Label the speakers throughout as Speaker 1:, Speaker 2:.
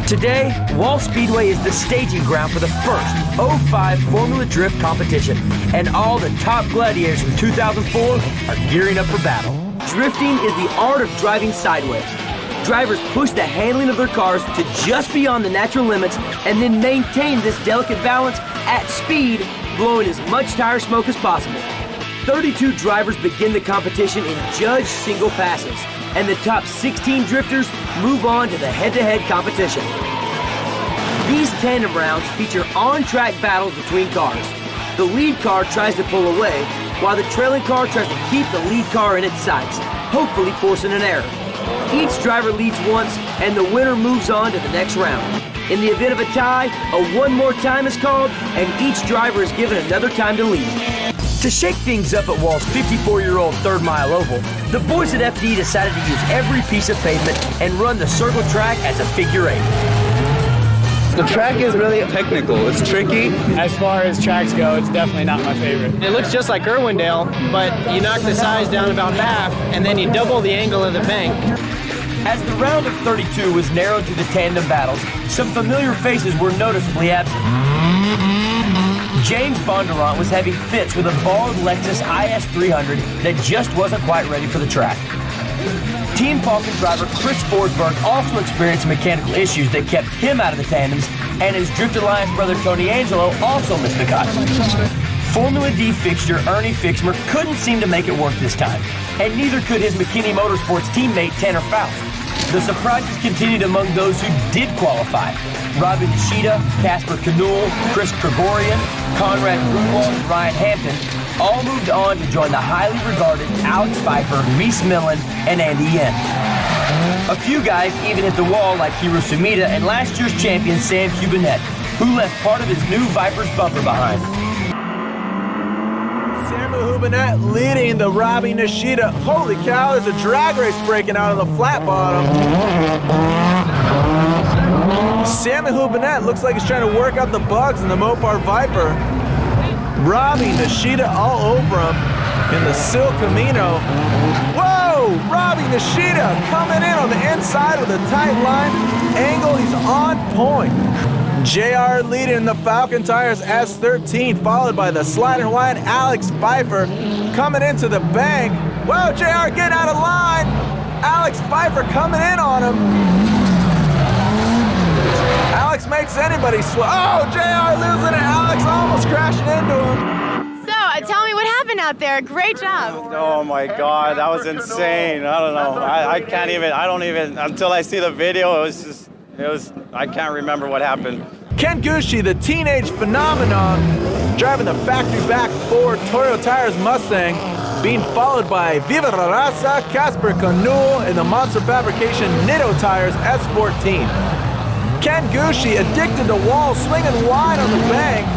Speaker 1: Today, Wall Speedway is the staging ground for the first 05 Formula Drift competition, and all the top gladiators from 2004 are gearing up for battle. Drifting is the art of driving sideways. Drivers push the handling of their cars to just beyond the natural limits and then maintain this delicate balance at speed, blowing as much tire smoke as possible. 32 drivers begin the competition in judged single passes, and the top 16 drifters move on to the head-to-head competition. These tandem rounds feature on-track battles between cars. The lead car tries to pull away, while the trailing car tries to keep the lead car in its sights, hopefully forcing an error. Each driver leads once, and the winner moves on to the next round. In the event of a tie, a one more time is called, and each driver is given another time to lead. To shake things up at Wall's 54-year-old third mile oval, the boys at FD decided to use every piece of pavement and run the circle track as a figure eight.
Speaker 2: The track is really technical. It's tricky.
Speaker 3: As far as tracks go, it's definitely not my favorite.
Speaker 4: It looks just like Irwindale, but you knock the size down about half, and then you double the angle of the bank.
Speaker 1: As the round of 32 was narrowed to the tandem battles, some familiar faces were noticeably absent. James Bondurant was having fits with a bald Lexus IS 300 that just wasn't quite ready for the track. Team Falcon driver Chris Forsberg also experienced mechanical issues that kept him out of the tandems, and his Drift Alliance brother Tony Angelo also missed the cut. Formula D fixture Ernie Fixmer couldn't seem to make it work this time, and neither could his McKinney Motorsports teammate Tanner Faust. The surprises continued among those who did qualify. Robin Nishida, Casper Canul, Chris Gregorian, Conrad Grunwald, and Ryan Hampton all moved on to join the highly regarded Alex Pfeiffer, Reese Millen, and Andy Yen. A few guys even hit the wall like Hiro Sumida and last year's champion Sam Cubinet, who left part of his new Viper's bumper behind.
Speaker 5: Hubinette leading the Robbie Nishida. Holy cow, there's a drag race breaking out on the flat bottom. Sammy Hubinette looks like he's trying to work out the bugs in the Mopar Viper. Robbie Nishida all over him in the Sil Camino. Whoa! Robbie Nishida coming in on the inside with a tight line angle. He's on point. JR leading the Falcon Tires S13, followed by the Sliding Hawaiian Alex Pfeiffer coming into the bank. Whoa, JR getting out of line. Alex Pfeiffer coming in on him. Alex makes anybody sweat. Oh, JR losing it. Alex almost crashing into him.
Speaker 6: So, tell me what happened out there. Great job.
Speaker 7: Oh my God, that was insane. I don't know. I don't even, until I see the video, I can't remember what happened.
Speaker 5: Ken Gucci, the teenage phenomenon, driving the factory-back Ford Toyo Tires Mustang, being followed by Viva La Raza, Casper Canul, and the Monster Fabrication Nitto Tires S14. Ken Gucci, addicted to walls, swinging wide on the bank.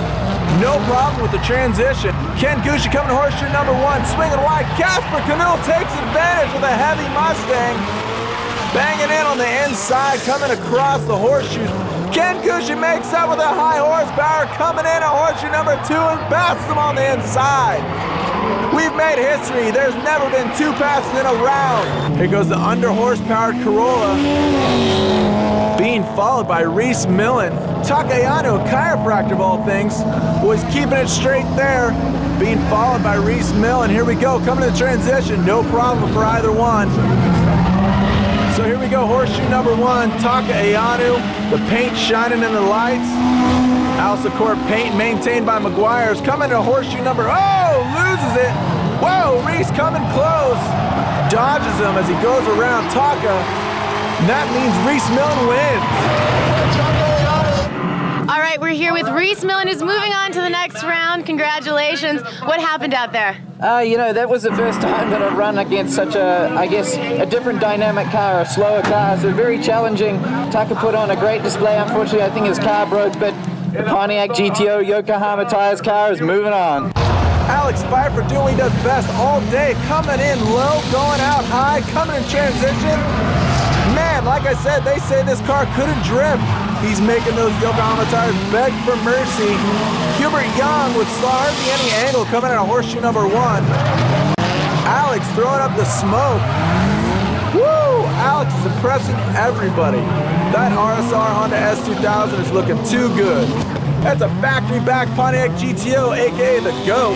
Speaker 5: No problem with the transition. Ken Gucci coming to horseshoe number one, swinging wide. Casper Canul takes advantage with a heavy Mustang. Banging in on the inside, coming across the horseshoes. Ken Gucci makes up with a high horsepower, coming in at horseshoe number two and passes him on the inside. We've made history. There's never been two passes in a round. Here goes the under-horsepowered Corolla, being followed by Reese Millen. Takayano, a chiropractor of all things, was keeping it straight there, being followed by Reese Millen. Here we go, coming to the transition. No problem for either one. So here we go, horseshoe number one, Taka Ayanu, the paint shining in the lights. Alsacor paint maintained by McGuire's coming to horseshoe number, loses it. Whoa, Reese coming close. Dodges him as he goes around Taka. And that means Reese Millen wins.
Speaker 6: All right, we're here with Reese Millen, who's moving on to the next round. Congratulations. What happened out there?
Speaker 8: That was the first time that I've run against such a different dynamic car, a slower car, so very challenging. Taka put on a great display. Unfortunately, I think his car broke, but the Pontiac GTO Yokohama Tires car is moving on.
Speaker 5: Alex Pfeiffer doing what he does best all day, coming in low, going out high, coming in transition. Man, like I said, they say this car couldn't drift. He's making those Yokohama tires beg for mercy. Hubert Young with hardly any angle coming out of horseshoe number 1. Alex throwing up the smoke. Woo! Alex is impressing everybody. That RSR Honda S2000 is looking too good. That's a factory-back Pontiac GTO, aka the GOAT.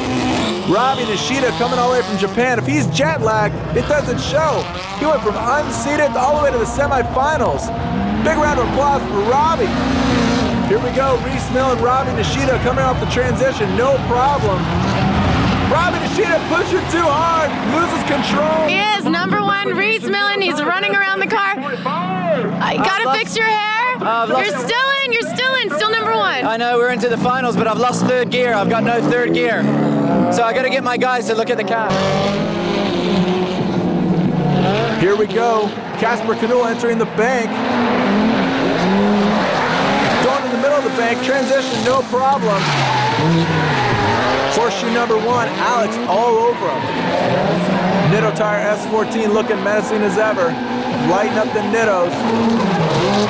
Speaker 5: Robbie Nishida coming all the way from Japan. If he's jet-lagged, it doesn't show. He went from unseated all the way to the semifinals. Big round of applause for Robbie. Here we go, Reese Mill and Robbie Nishida coming off the transition, no problem. Robbie Nishida pushing too hard, loses control.
Speaker 6: He is number 1, Reese Millen. He's running around the car. I gotta fix your hair. You're still number 1.
Speaker 8: I know we're into the finals, but I've lost third gear. I've got no third gear. So I got to get my guys to look at the car.
Speaker 5: Here we go. Casper Canoe entering the bank. Going in the middle of the bank. Transition, no problem. Horseshoe number 1, Alex all over him. Nitto Tire S14 looking menacing as ever. Lighten up the Nittos.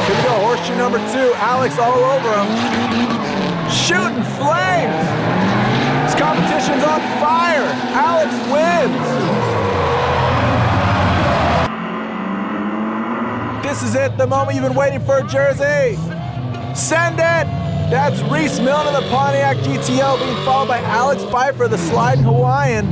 Speaker 5: Here we go, horseshoe number 2, Alex all over him. Shooting flames. This competition's on fire. Alex wins. This is it, the moment you've been waiting for, Jersey. Send it. That's Reese Milne of the Pontiac GTO being followed by Alex Pfeiffer, the sliding Hawaiian.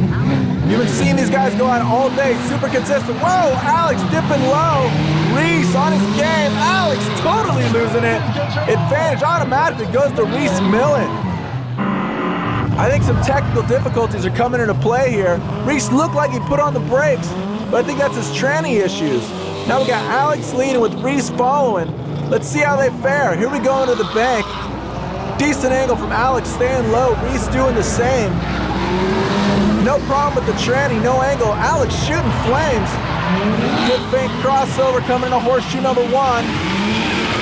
Speaker 5: You've been seeing these guys go out all day, super consistent. Whoa, Alex dipping low. Reese on his game. Alex totally losing it. Advantage automatically goes to Reese Millen. I think some technical difficulties are coming into play here. Reese looked like he put on the brakes, but I think that's his tranny issues. Now we got Alex leading with Reese following. Let's see how they fare. Here we go into the bank. Decent angle from Alex staying low. Reese doing the same. No problem with the tranny, no angle. Alex shooting flames. Good bank crossover coming into horseshoe number 1.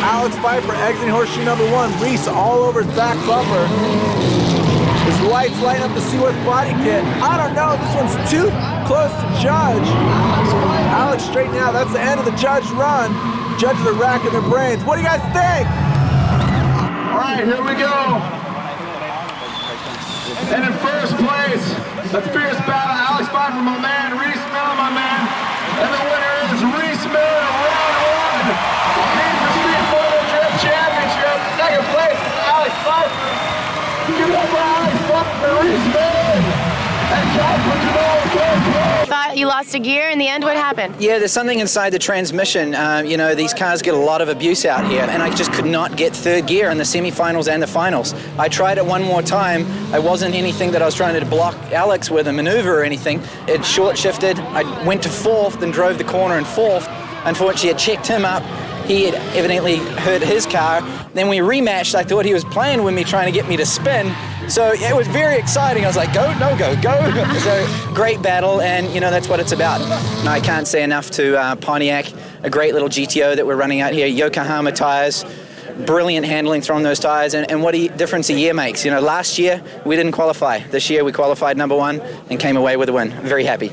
Speaker 5: Alex Pfeiffer exiting horseshoe number 1. Reese all over his back bumper. His lights lighting up the Seaworth body kit. I don't know, this one's too close to judge. Alex straight now, that's the end of the judge run. Judges are racking their brains. What do you guys think?
Speaker 9: All right, here we go. And in first place, the fierce battle, Alex Pfeiffer, my man, Reese Miller, my man. And the winner is Reese Miller, round 1. Need for Speed Photo Drift Championship. Second place is Alex Pfeiffer. Give it up for Alex Pfeiffer, Reese Miller. And Casper Canoe, third place.
Speaker 6: Thought you lost a gear in the end. What happened?
Speaker 8: Yeah, there's something inside the transmission. You know, these cars get a lot of abuse out here, and I just could not get third gear in the semifinals and the finals. I tried it one more time. I wasn't anything that I was trying to block Alex with a maneuver or anything. It short shifted. I went to 4th, then drove the corner in 4th. Unfortunately, I checked him up. He had evidently hurt his car. Then we rematched. I thought he was playing with me, trying to get me to spin. So it was very exciting. I was like, go, no, go, go. So great battle, and you know, that's what it's about. And I can't say enough to Pontiac, a great little GTO that we're running out here. Yokohama tires, brilliant handling throwing those tires, and what a difference a year makes. You know, last year we didn't qualify. This year we qualified number 1 and came away with a win. Very happy.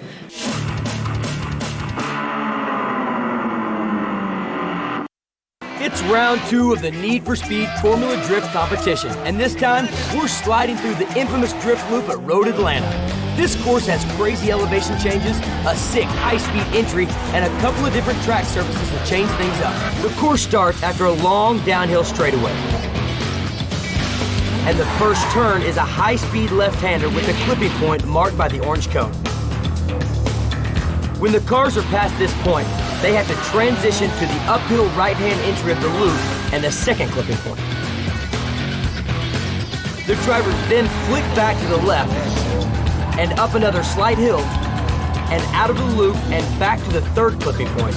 Speaker 1: It's round 2 of the Need for Speed Formula Drift competition, and this time we're sliding through the infamous drift loop at Road Atlanta. This course has crazy elevation changes, a sick high-speed entry, and a couple of different track surfaces to change things up. The course starts after a long downhill straightaway. And the first turn is a high-speed left-hander with a clipping point marked by the orange cone. When the cars are past this point, they have to transition to the uphill right-hand entry of the loop and the second clipping point. The drivers then flick back to the left and up another slight hill and out of the loop and back to the third clipping point.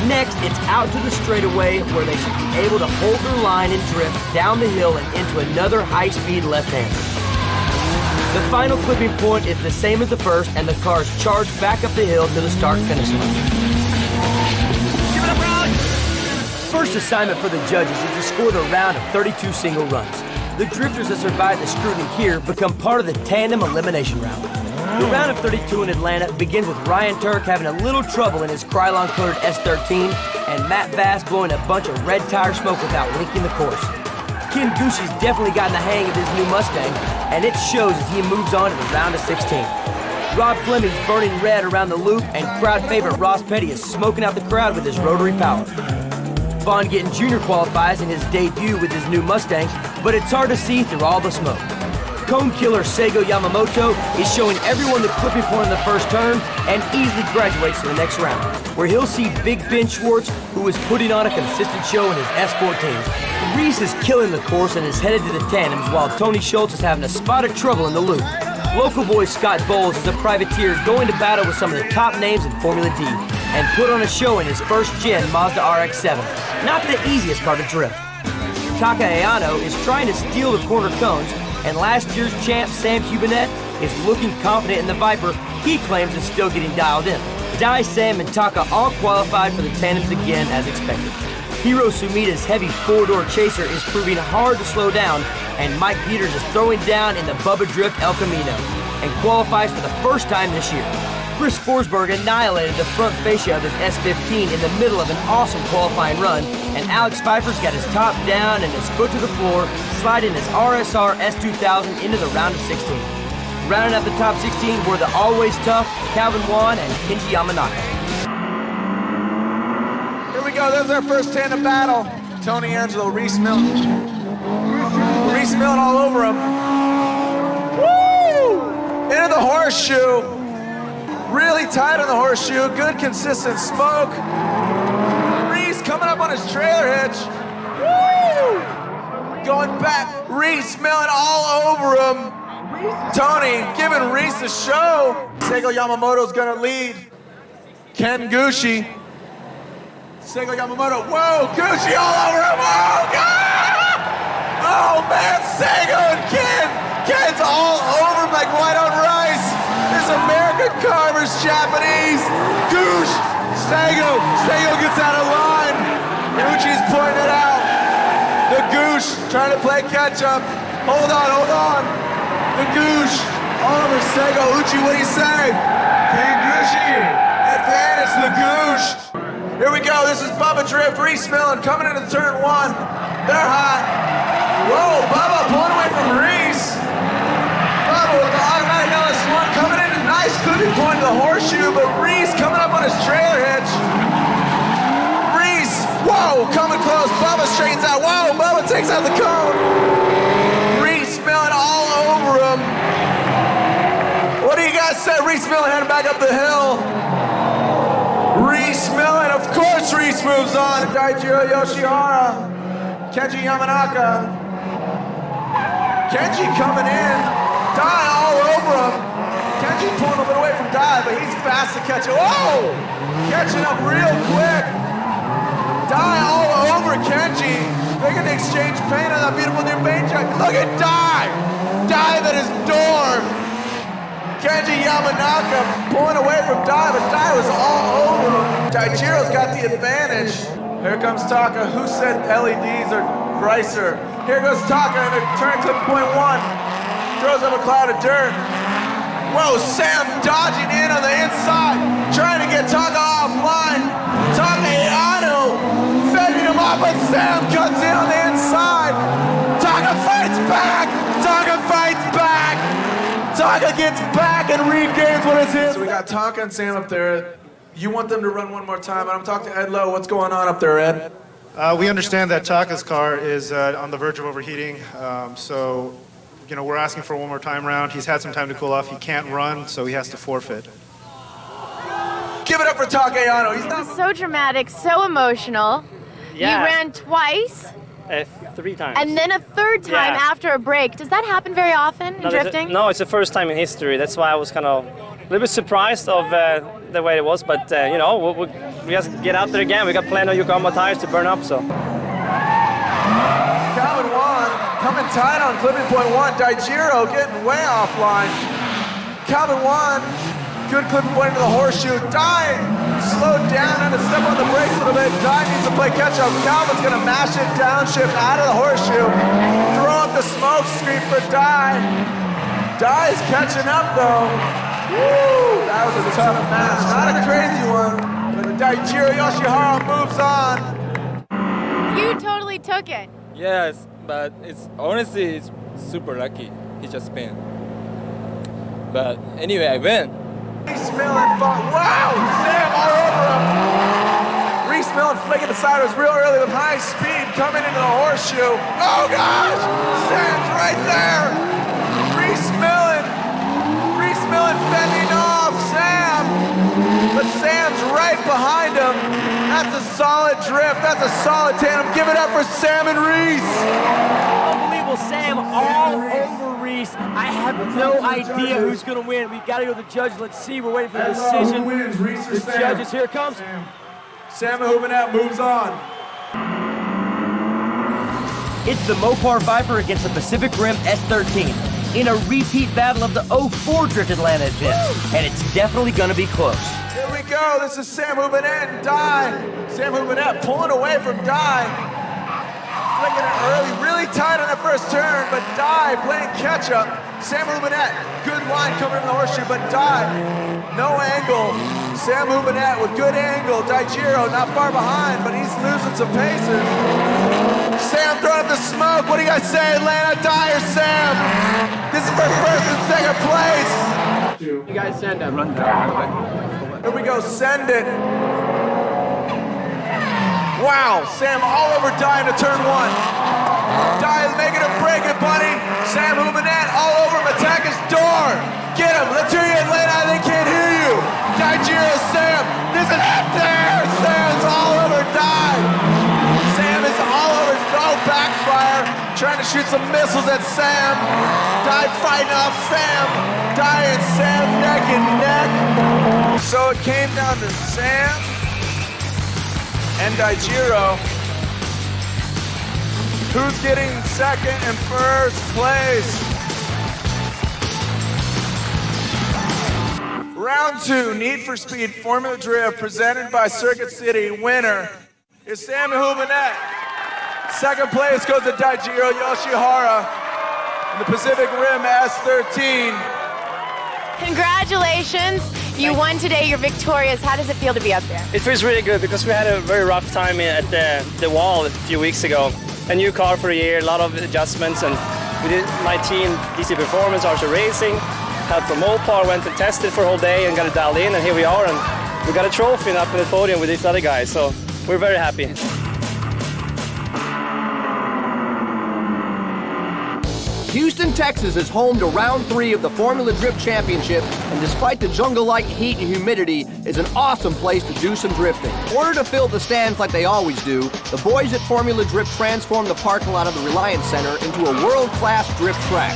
Speaker 1: Next, it's out to the straightaway where they should be able to hold their line and drift down the hill and into another high-speed left-hander. The final clipping point is the same as the first, and the cars charge back up the hill to the start-finish line. Give it up, Ron! First assignment for the judges is to score the round of 32 single runs. The drifters that survive the scrutiny here become part of the tandem elimination round. The round of 32 in Atlanta begins with Ryan Turk having a little trouble in his Krylon-colored S13 and Matt Bass blowing a bunch of red tire smoke without linking the course. Ken Gushi's definitely gotten the hang of his new Mustang, and it shows as he moves on to the round of 16. Rob Fleming's burning red around the loop, and crowd favorite Ross Petty is smoking out the crowd with his rotary power. Vaughn Gittin Jr. qualifies in his debut with his new Mustang, but it's hard to see through all the smoke. Cone killer Seigo Yamamoto is showing everyone the clipping point in the first turn and easily graduates to the next round, where he'll see Big Ben Schwartz, who is putting on a consistent show in his S14. Reese is killing the course and is headed to the tandems, while Tony Schultz is having a spot of trouble in the loop. Local boy Scott Bowles is a privateer going to battle with some of the top names in Formula D and put on a show in his first-gen Mazda RX-7. Not the easiest car to drift. Taka Ayano is trying to steal the corner cones, and last year's champ Sam Cubinet is looking confident in the Viper he claims is still getting dialed in. Dai, Sam, and Taka all qualified for the tandems again as expected. Hiro Sumida's heavy four-door chaser is proving hard to slow down, and Mike Peters is throwing down in the Bubba Drift El Camino and qualifies for the first time this year. Chris Forsberg annihilated the front fascia of his S15 in the middle of an awesome qualifying run, and Alex Pfeiffer's got his top down and his foot to the floor, sliding his RSR S2000 into the round of 16. Rounding up the top 16 were the always tough Calvin Wan and Kenji Yamanaka.
Speaker 5: Here we go, there's our first tandem battle. Tony Angelo, Reese Millen. Reese Millen all over him. Woo! Into the horseshoe. Really tight on the horseshoe, good consistent smoke. Reese coming up on his trailer hitch. Woo! Going back, Reese Millen all over him. Tony giving Reese a show. Seigo Yamamoto's gonna lead. Ken Gushi. Seigo Yamamoto, whoa, Gushi all over him, oh God! Oh man, Seigo and Ken's all over him like white on rice. This American car versus Japanese. Goosh, Seigo gets out of line. Gucci's pointing it out. The Goosh trying to play catch up. Hold on. The Goosh all over Seigo. Uchi, what do you say? Ken Gushi. Advantage the Goosh. Here we go, this is Bubba Drift, Reese Millen coming into turn one. They're hot. Whoa, Bubba pulling away from Reese. Bubba with the automatic LS1 coming in, a nice clipping point to the horseshoe, but Reese coming up on his trailer hitch. Reese, whoa, coming close, Bubba straightens out, whoa, Bubba takes out the cone. Reese Millen all over him. What do you guys say? Reese Millen heading back up the hill. Reese Millen, of course Reese moves on. Daijiro Yoshihara, Kenji Yamanaka. Kenji coming in, Dai all over him. Kenji pulling a little away from Dai, but he's fast to catch it. Whoa! Catching up real quick. Dai all over Kenji. They're gonna exchange paint on that beautiful new paint job. Look at Dai! Dive at his door. Kenji Yamanaka pulling away from Dai, but Dai was all over him. Daijiro's got the advantage. Here comes Taka. Who said LEDs are Chrysler? Here goes Taka in the turn clip point one. Throws up a cloud of dirt. Whoa, Sam dodging in on the inside, trying to get Taka offline. Taka Ayano fending him off, but Sam cuts in on the inside. Taka fights back. Taka fights back. Taka gets back and regains what is his. So we got Taka and Sam up there. You want them to run one more time, and I'm talking to Ed Lowe. What's going on up there, Ed?
Speaker 10: We understand that Taka's car is on the verge of overheating, so we're asking for one more time round. He's had some time to cool off. He can't run, so he has to forfeit.
Speaker 5: Give it up for Taka Ayano. He's not
Speaker 6: So dramatic, so emotional.
Speaker 11: Yeah.
Speaker 6: You ran twice.
Speaker 11: 3 times.
Speaker 6: And then a third time after a break. Does that happen very often in drifting?
Speaker 11: No, it's the first time in history. That's why I was kind of a little bit surprised of the way it was. But, we just get out there again. We got plenty of Yokohama tires to burn up, so.
Speaker 5: Calvin Wan coming tight on clipping point one. Daijiro getting way offline. Calvin Wan Good clip point into the horseshoe. Dye slowed down and to step on the brakes a little bit. Dye needs to play catch up. Calvin's gonna mash it downshift out of the horseshoe. Throw up the smoke screen for Dye. Dye's catching up though. Woo! That was a tough match. Not a crazy one, but Daijiro Yoshihara moves on.
Speaker 6: You totally took it.
Speaker 2: Yes, but it's honestly it's super lucky. He just spin. But anyway, I win.
Speaker 5: Reese Millen fought. Wow! Sam all over him. Reese Millen flicking the sideways real early with high speed coming into the horseshoe. Oh gosh! Sam's right there. Reese Millen fending off Sam, but Sam's right behind him. That's a solid drift. That's a solid tandem. Give it up for Sam and Reese.
Speaker 1: Unbelievable, Sam all over Reese. I have no idea who's going to win. We've got to go to the judge. Let's see. We're waiting for the decision.
Speaker 5: Who wins, Reese or
Speaker 1: The
Speaker 5: Sam?
Speaker 1: judges, here it comes.
Speaker 5: Sam Houbenat moves on.
Speaker 1: It's the Mopar Viper against the Pacific Rim S13 in a repeat battle of the 04 Drift Atlanta event, and it's definitely going to be close.
Speaker 5: Here we go. This is Sam Houbenat and Dye. Sam Houbenat pulling away from Dye. Flicking it early, really tight on that first turn, but Dye playing catch up. Sam Houbenat, good line coming from the horseshoe, but Dye, no angle. Sam Houbenat with good angle. Daijiro not far behind, but he's losing some paces. Sam throwing up the smoke. What do you guys say, Atlanta? Dye or Sam? This is for first and second place.
Speaker 4: You guys send him.
Speaker 5: Here we go, send it. Wow, Sam all over Dye into turn one. Dye is making a break it, buddy. Sam Houbenat all over him, attack his door. Get him, let's hear you, Atlanta. They can't hear you. Daijiro, Sam, this is it there. Sam's all over Dye. Sam is all over, no backfire. Trying to shoot some missiles at Sam. Dye fighting off Sam. Dye and Sam neck and neck. So it came down to Sam and Daijiro. Who's getting second and first place? Round two, Need for Speed Formula Drift, presented by Circuit City. Winner is Sam Houbenat. Second place goes to Daijiro Yoshihara in the Pacific Rim S13.
Speaker 6: Congratulations. You won today. You're victorious. How does it feel to be up there?
Speaker 11: It feels really good because we had a very rough time at the wall a few weeks ago. A new car for a year, a lot of adjustments, and we did my team, DC Performance, Archer Racing, help from Mopar, went and tested for a whole day and got it dialed in, and here we are, and we got a trophy up in the podium with these other guys, so we're very happy.
Speaker 12: Houston, Texas is home to round 3 of the Formula Drift Championship, and despite the jungle-like heat and humidity, is an awesome place to do some drifting. In order to fill the stands like they always do, the boys at Formula Drift transformed the parking lot of the Reliance Center into a world-class drift track.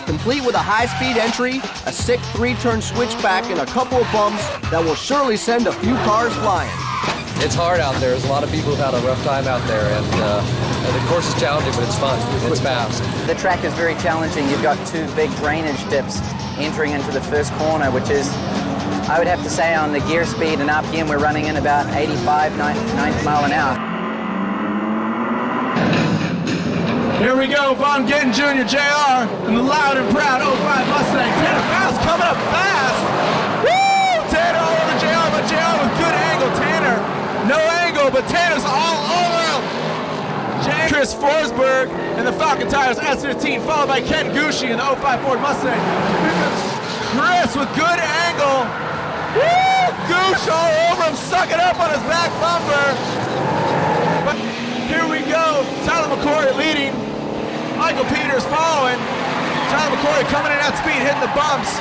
Speaker 12: Complete with a high-speed entry, a sick 3-turn switchback, and a couple of bumps that will surely send a few cars flying.
Speaker 2: It's hard out there. There's a lot of people who've had a rough time out there, and the course is challenging, but it's fun. It's fast.
Speaker 8: The track is very challenging. You've got 2 big drainage dips entering into the first corner, which is, I would have to say, on the gear speed and RPM, we're running in about 85, 90 mile an hour.
Speaker 5: Here we go, Von Gittin Jr., JR, and the loud and proud 05 Mustang. Tanner Fast coming up fast. Woo! Tanner all over JR, but JR with good angle. Tanner, no angle, but Tanner's all over him. Chris Forsberg in the Falcon Tires S15, followed by Ken Gucci in the 05 Ford Mustang. Chris with good angle. Woo! Gooch all over him, sucking up on his back bumper. But here we go, Tyler McCoy leading. Michael Peters following. Tyler McCoy coming in at speed, hitting the bumps.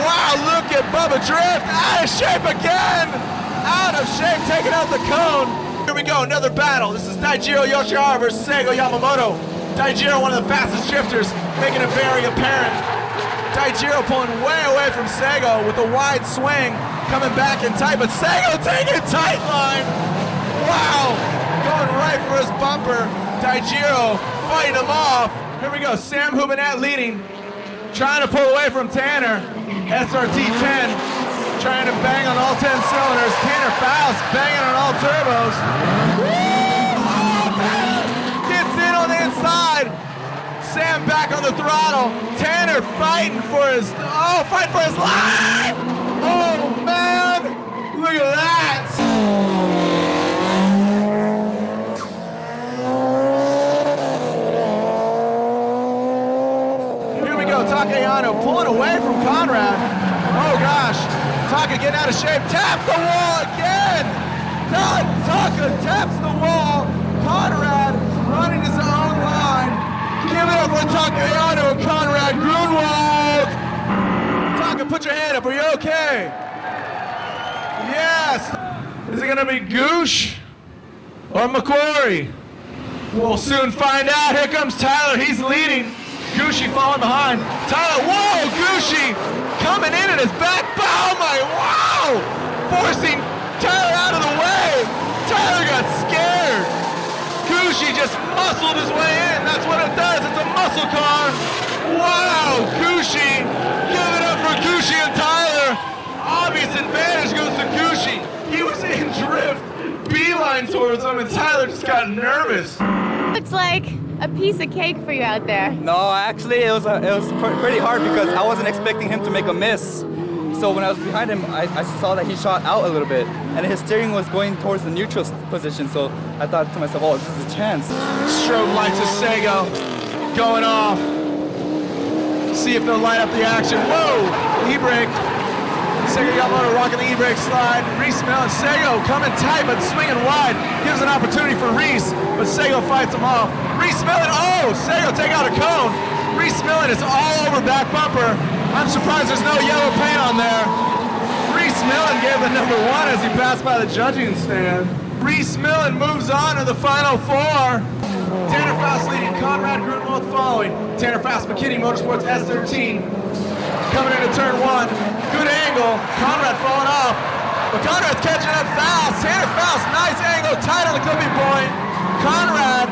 Speaker 5: Wow, look at Bubba Drift, out of shape again! Out of shape, taking out the cone. Here we go, another battle. This is Daijiro Yoshihara versus Seigo Yamamoto. Daijiro, one of the fastest drifters, making it very apparent. Daijiro pulling way away from Seigo with a wide swing, coming back in tight, but Seigo taking a tight line. Wow, going right for his bumper. Daijiro fighting him off. Here we go, Sam Houbenat leading, trying to pull away from Tanner. SRT 10 trying to bang on all 10 cylinders. Tanner Faust banging on all turbos. Gets in on the inside. Sam back on the throttle. Tanner fighting for his life. Oh man, look at that. Here we go, Takayano pulling away from Conrad. Oh gosh, Taka getting out of shape. Taps the wall again. Taka taps the wall. Conrad running his own line. Give it up for Takayano and Conrad Grunwald. Taka, put your hand up. Are you okay? Yes. Is it gonna be Goosh or Macquarie? We'll soon find out. Here comes Tyler. He's leading. Gucci falling behind. Tyler, whoa, Gucci coming in at his back. Oh my, wow! Forcing Tyler out of the way. Tyler got scared. Gucci just muscled his way in. That's what it does. It's a muscle car. Wow, Gucci. Give it up for Gucci and Tyler. Obvious advantage goes to Gucci. He was in drift, beeline towards him, and Tyler just got nervous.
Speaker 6: Looks like a piece of cake for you out there.
Speaker 2: No, actually, it was pretty hard because I wasn't expecting him to make a miss. So when I was behind him, I saw that he shot out a little bit, and his steering was going towards the neutral position. So I thought to myself, oh, this is a chance.
Speaker 5: Strobe lights of Sego going off. See if they'll light up the action. Whoa, e-brake. Sego got motor rocking the e-brake slide. Reese Millen, Sego coming tight but swinging wide. Gives an opportunity for Reese, but Sego fights him off. Reese Millen, oh, Sego take out a cone. Reese Millen is all over back bumper. I'm surprised there's no yellow paint on there. Reese Millen gave the number 1 as he passed by the judging stand. Reese Millen moves on to the final 4. Tanner Faust leading, Conrad Grunwald following. Tanner Faust, McKinney Motorsports S13. Coming into turn 1. Good angle. Conrad falling off. But Conrad's catching up fast. Tanner Faust, nice angle, tight on the clipping point. Conrad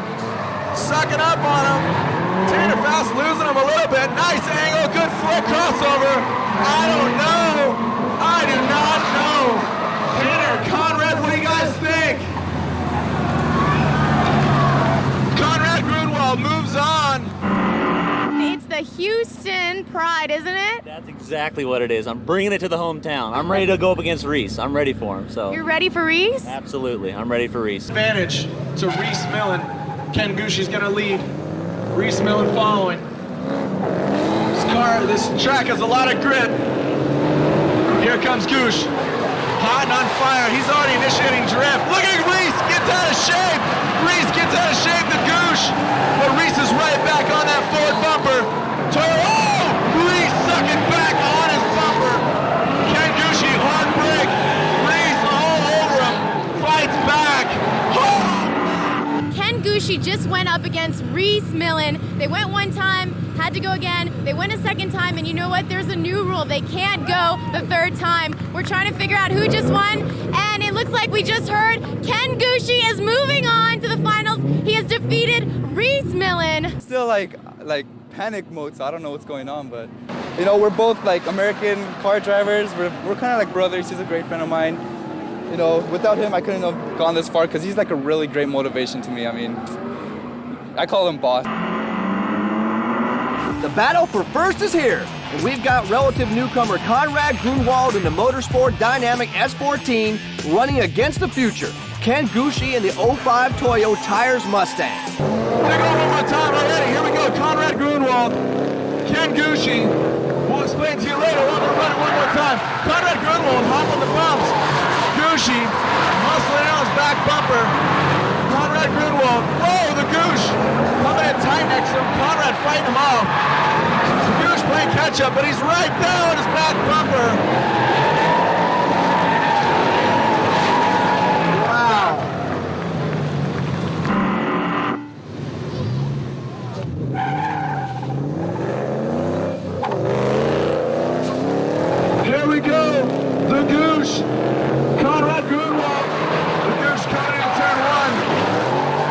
Speaker 5: sucking up on him. Tanner Faust losing him a little bit. Nice angle, good foot crossover. I don't know. I do not know. Tanner, Conrad, what do you guys think? Conrad Grunwald moves on.
Speaker 6: It's the Houston Pride, isn't it?
Speaker 13: That's exactly what it is. I'm bringing it to the hometown. I'm ready to go up against Reese. I'm ready for him. So
Speaker 6: You're ready for Reese?
Speaker 13: Absolutely. I'm ready for Reese.
Speaker 5: Advantage to Reese Millen. Ken Gucci's gonna lead. Reese Millen following. This track has a lot of grip. Here comes Goosh. Hot and on fire. He's already initiating drift. Look at Reese, gets out of shape. Reese gets out of shape to Goosh. But Reese is right back on that forward bumper. Oh! Reese sucking back on his bumper. Ken Gucci, hard brake. Reese all over him. Fights back. Oh!
Speaker 6: Ken Gucci just went up against Reese Millen. They went one time, had to go again. They went a second time, and you know what? There's a new rule. They can't go the third time. We're trying to figure out who just won, and it looks like we just heard Ken Gucci is moving on to the finals. He has defeated Reese Millen.
Speaker 2: Still like panic mode, so I don't know what's going on, but you know, we're both like American car drivers. We're kind of like brothers. He's a great friend of mine. You know, without him, I couldn't have gone this far because he's like a really great motivation to me. I mean, I call him boss.
Speaker 12: The battle for first is here, and we've got relative newcomer Conrad Grunwald in the Motorsport Dynamic S14 running against the future, Ken Gucci in the 05 Toyo Tires Mustang.
Speaker 5: Take over one more time already. Here we go, Conrad Grunwald, Ken Gucci. We'll explain to you later. We're gonna run it one more time. Conrad Grunwald hop on the bumps. Gucci muscling out his back bumper. Conrad Grunwald, whoa, the Goosh coming in tight next to him. Conrad fighting him off. Goosh playing catch up, but he's right there on his back bumper. Wow. Here we go, the Goosh. Conrad Grunwald. The Goosh coming into turn 1.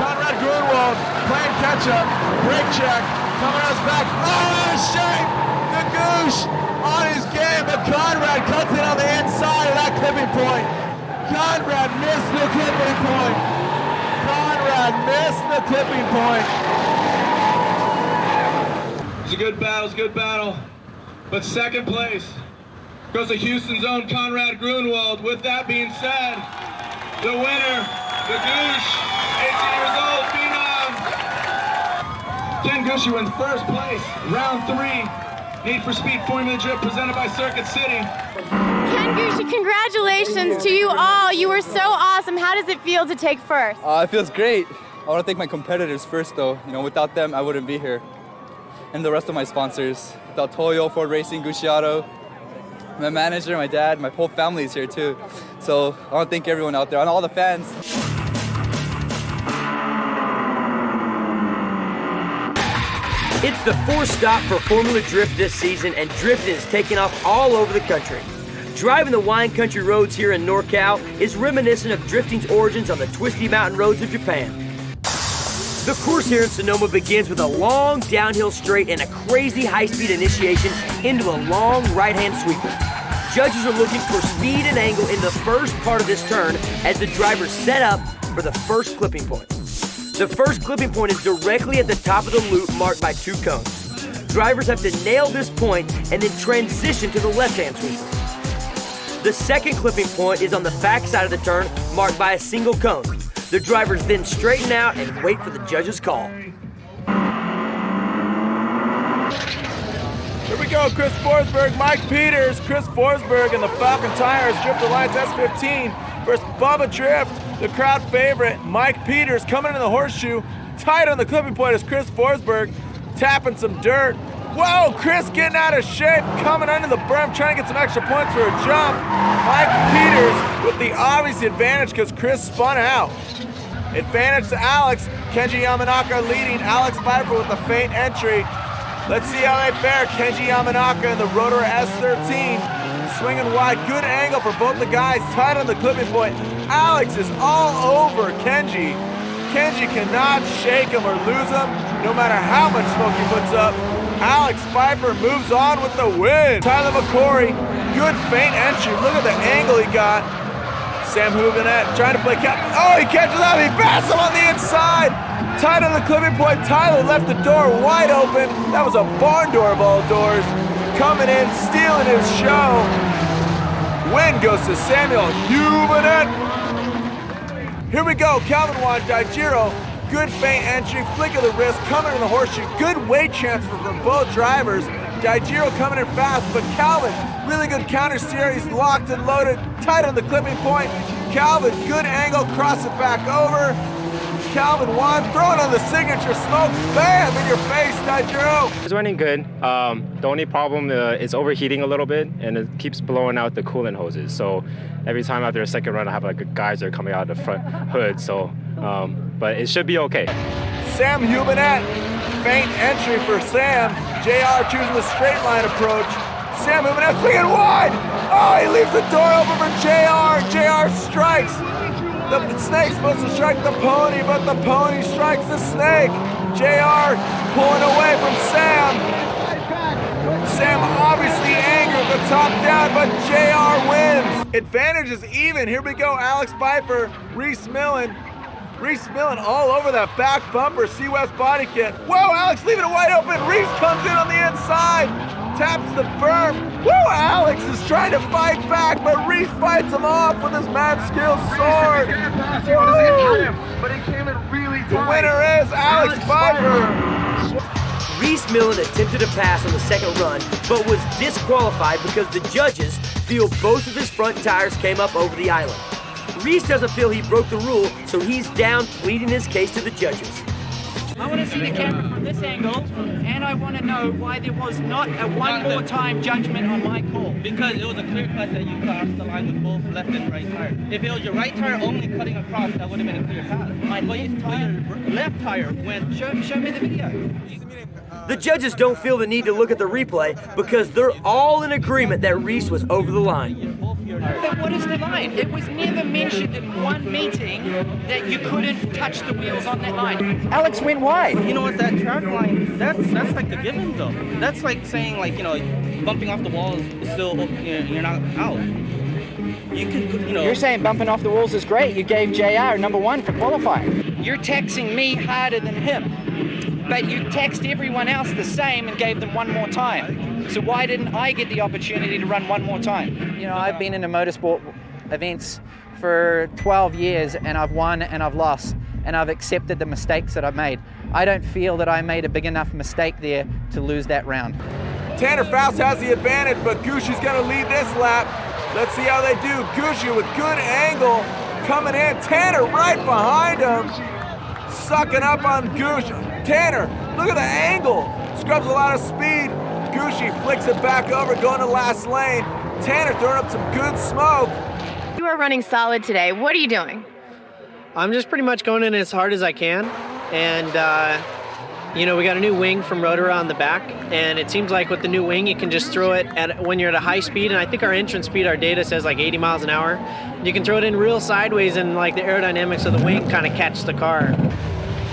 Speaker 5: Conrad Grunwald playing catch up. Brake check. Coming on his back. Oh, out of shape. The Goosh on his game. But Conrad missed the tipping point. Conrad missed the tipping point.
Speaker 9: It's a good battle. But second place goes to Houston's own Conrad Grunwald. With that being said, the winner, the Goosh, 18 years old, phenom. Ken Gushue wins first place, round 3. Need for Speed Formula Drift presented by Circuit City.
Speaker 6: Ken Gushue, congratulations to you all. You were so awesome. How does it feel to take first?
Speaker 2: It feels great. I want to thank my competitors first, though. You know, without them, I wouldn't be here. And the rest of my sponsors. Without Toyo, Ford Racing, Gucciato, my manager, my dad, my whole family is here too. So I want to thank everyone out there and all the fans.
Speaker 1: It's the fourth stop for Formula Drift this season, and drifting is taking off all over the country. Driving the wine country roads here in NorCal is reminiscent of drifting's origins on the twisty mountain roads of Japan. The course here in Sonoma begins with a long downhill straight and a crazy high-speed initiation into a long right-hand sweeper. Judges are looking for speed and angle in the first part of this turn as the drivers set up for the first clipping point. The first clipping point is directly at the top of the loop marked by 2 cones. Drivers have to nail this point and then transition to the left-hand sweeper. The second clipping point is on the back side of the turn marked by a single cone. The drivers then straighten out and wait for the judge's call.
Speaker 5: Here we go, Chris Forsberg, Mike Peters. Chris Forsberg in the Falcon Tires Drift Alliance S15 versus Bubba Drift, the crowd favorite. Mike Peters coming in the horseshoe. Tight on the clipping point is Chris Forsberg, tapping some dirt. Whoa, Chris getting out of shape, coming under the berm, trying to get some extra points for a jump. Mike Peters with the obvious advantage because Chris spun out. Advantage to Alex. Kenji Yamanaka leading. Alex Pfeiffer with a faint entry. Let's see how they fare. Kenji Yamanaka in the Rotor S13. Swinging wide. Good angle for both the guys. Tight on the clipping point. Alex is all over Kenji. Kenji cannot shake him or lose him, no matter how much smoke he puts up. Alex Pfeiffer moves on with the win. Tyler McCory, good feint entry. Look at the angle he got. Sam Houbinet trying to play catch. Oh, he catches up. He passes him on the inside. Tight on the clipping point. Tyler left the door wide open. That was a barn door of all doors. Coming in, stealing his show. Win goes to Samuel Houbinet. Here we go. Calvin Juan Daijiro. Good feint entry, flick of the wrist, coming in the horseshoe. Good weight transfer from both drivers. Daijiro coming in fast, but Calvin, really good counter steer. He's locked and loaded, tight on the clipping point. Calvin, good angle, cross it back over. Calvin Juan throwing on the signature smoke. Bam, in your face, Daijiro.
Speaker 14: It's running good. The only problem is overheating a little bit, and it keeps blowing out the coolant hoses. So every time after a second run, I have like a geyser coming out of the front hood. So, but it should be okay.
Speaker 5: Sam Houbinet, feint entry for Sam. JR choosing the straight line approach. Sam Houbinet swinging wide. Oh, he leaves the door open for JR. JR strikes. The snake's supposed to strike the pony, but the pony strikes the snake. JR pulling away from Sam. Sam obviously angry with the top down, but JR wins. Advantage is even. Here we go. Alex Pfeiffer, Reese Millen. Reese Millen all over that back bumper, C-West body kit. Whoa, Alex leaving it wide open. Reese comes in on the inside, taps the berm. Whoa, Alex is trying to fight back, but Reese fights him off with his mad skills sword. The winner is Alex Pfeiffer.
Speaker 1: Reese Millen attempted a pass on the second run, but was disqualified because the judges feel both of his front tires came up over the island. Reese doesn't feel he broke the rule, so he's down pleading his case to the judges.
Speaker 15: I want to see the camera from this angle, and I want to know why there was not a one more time judgment on my call.
Speaker 16: Because it was a clear cut that you crossed the line with both left and right tire. If it was your right tire only cutting across, that would have been a clear path. My left tire went. Show me the video.
Speaker 1: The judges don't feel the need to look at the replay because they're all in agreement that Reese was over the line.
Speaker 15: But what is the line? It was never mentioned in one meeting that you couldn't touch the wheels on that line. Alex went wide.
Speaker 16: You know what, that track line, that's like the given though. That's like saying, like, you know, bumping off the walls is still, you're not out. you could, you know.
Speaker 15: You're saying bumping off the walls is great. You gave JR #1 for qualifying. You're taxing me harder than him, but you taxed everyone else the same and gave them one more time. So why didn't I get the opportunity to run one more time?
Speaker 8: You know, I've been in the motorsport events for 12 years and I've won and I've lost and I've accepted the mistakes that I've made. I don't feel that I made a big enough mistake there to lose that round.
Speaker 5: Tanner Faust has the advantage, but Gucci's gonna lead this lap. Let's see how they do. Gucci with good angle coming in. Tanner right behind him, sucking up on Gucci. Tanner, look at the angle. Scrubs a lot of speed. Gucci flicks it back over, going to last lane. Tanner throwing up some good smoke.
Speaker 6: You are running solid today. What are you doing?
Speaker 4: I'm just pretty much going in as hard as I can. And, you know, we got a new wing from Rotara on the back. And it seems like with the new wing, you can just throw it when you're at a high speed. And I think our entrance speed, our data says like 80 miles an hour. You can throw it in real sideways and like the aerodynamics of the wing kind of catch the car.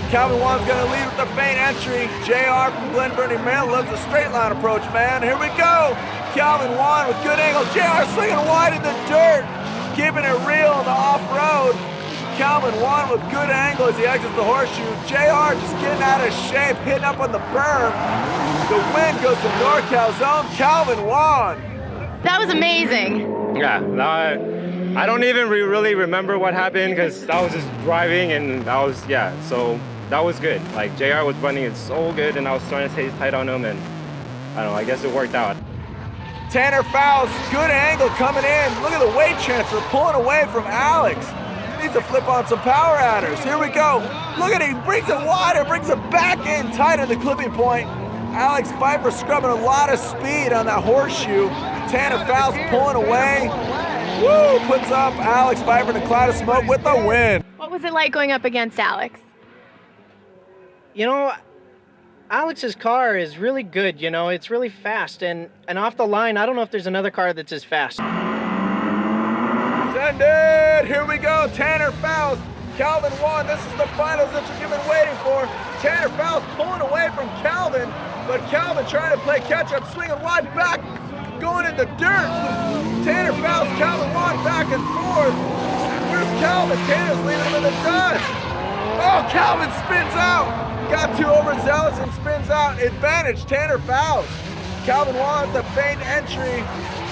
Speaker 5: Calvin Wan's gonna lead with the feint entry. JR from Glen Burnie, Maryland loves the straight line approach, man. Here we go. Calvin Wan with good angle. JR slinging wide in the dirt, keeping it real on the off-road. Calvin Wan with good angle as he exits the horseshoe. JR just getting out of shape, hitting up on the berm. The win goes to NorCal's own Calvin Wan.
Speaker 6: That was amazing.
Speaker 14: Yeah, I don't even really remember what happened because I was just driving and so that was good. Like JR was running it so good and I was trying to stay tight on him and I don't know, I guess it worked out.
Speaker 5: Tanner Faust, good angle coming in. Look at the weight transfer pulling away from Alex. Needs to flip on some power adders. Here we go. Look at it, he brings it wider, brings it back in tight at the clipping point. Alex Pfeiffer scrubbing a lot of speed on that horseshoe. Tanner Faust pulling away. Woo! Puts up Alex Pfeiffer in a cloud of smoke with the win.
Speaker 6: What was it like going up against Alex?
Speaker 4: You know, Alex's car is really good, you know, it's really fast and off the line, I don't know if there's another car that's as fast.
Speaker 5: Send it! Here we go, Tanner Faust. Calvin Wan, this is the finals that you've been waiting for. Tanner Faust pulling away from Calvin, but Calvin trying to play catch up, swinging wide back, going in the dirt. Tanner Faust, Calvin Wan back and forth. Where's Calvin? Tanner's leaving him in the dust. Oh, Calvin spins out. Got too overzealous and spins out. Advantage, Tanner Faust. Calvin Wan with the feint entry,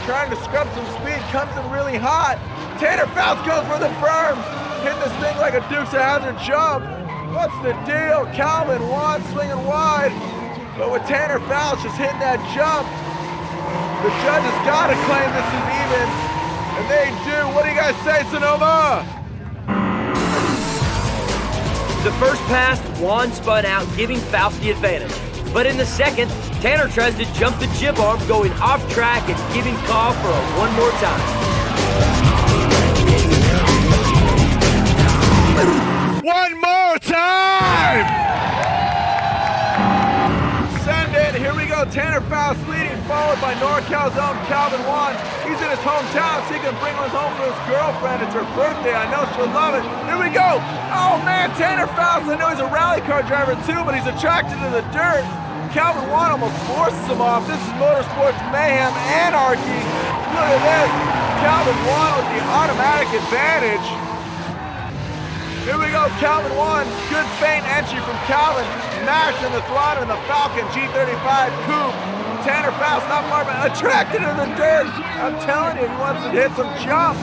Speaker 5: trying to scrub some speed, comes in really hot. Tanner Faust goes for the berm. Hit this thing like a Dukes of Hazzard jump. What's the deal? Calvin Wan swinging wide, but with Tanner Faust just hitting that jump, the judges gotta claim this is even, and they do. What do you guys say, Sonoma?
Speaker 1: The first pass, Wan spun out, giving Faust the advantage. But in the second, Tanner tries to jump the jib arm, going off track and giving call for a one more time.
Speaker 5: One more time! Send it, here we go. Tanner Faust leading, followed by NorCal's own Calvin Wan. He's in his hometown, so he can bring one home for his girlfriend. It's her birthday, I know she'll love it. Here we go. Oh man, Tanner Faust, I know he's a rally car driver too, but he's attracted to the dirt. Calvin Wan almost forces him off. This is motorsports mayhem anarchy. Look at this. Calvin Wan with the automatic advantage. Here we go, Calvin Wan. Good feint entry from Calvin. Mashing the throttle in the Falcon G35 Coupe. Tanner Faust not far behind. Attracted to the dirt. I'm telling you, he wants to hit some jumps.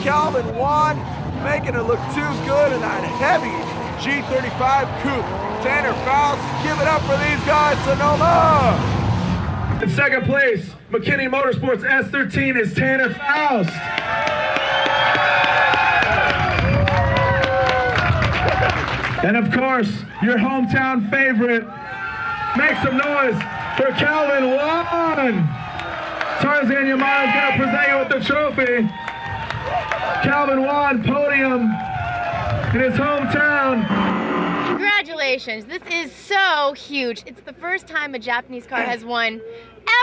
Speaker 5: Calvin Wan making it look too good in that heavy G35 Coupe. Tanner Faust, give it up for these guys, Sonoma!
Speaker 9: In second place, McKinney Motorsports S13 is Tanner Faust. And of course, your hometown favorite, make some noise for Calvin Wan. Tarzan Yamada is going to present you with the trophy. Calvin Wan, podium in his hometown.
Speaker 6: Congratulations, this is so huge. It's the first time a Japanese car has won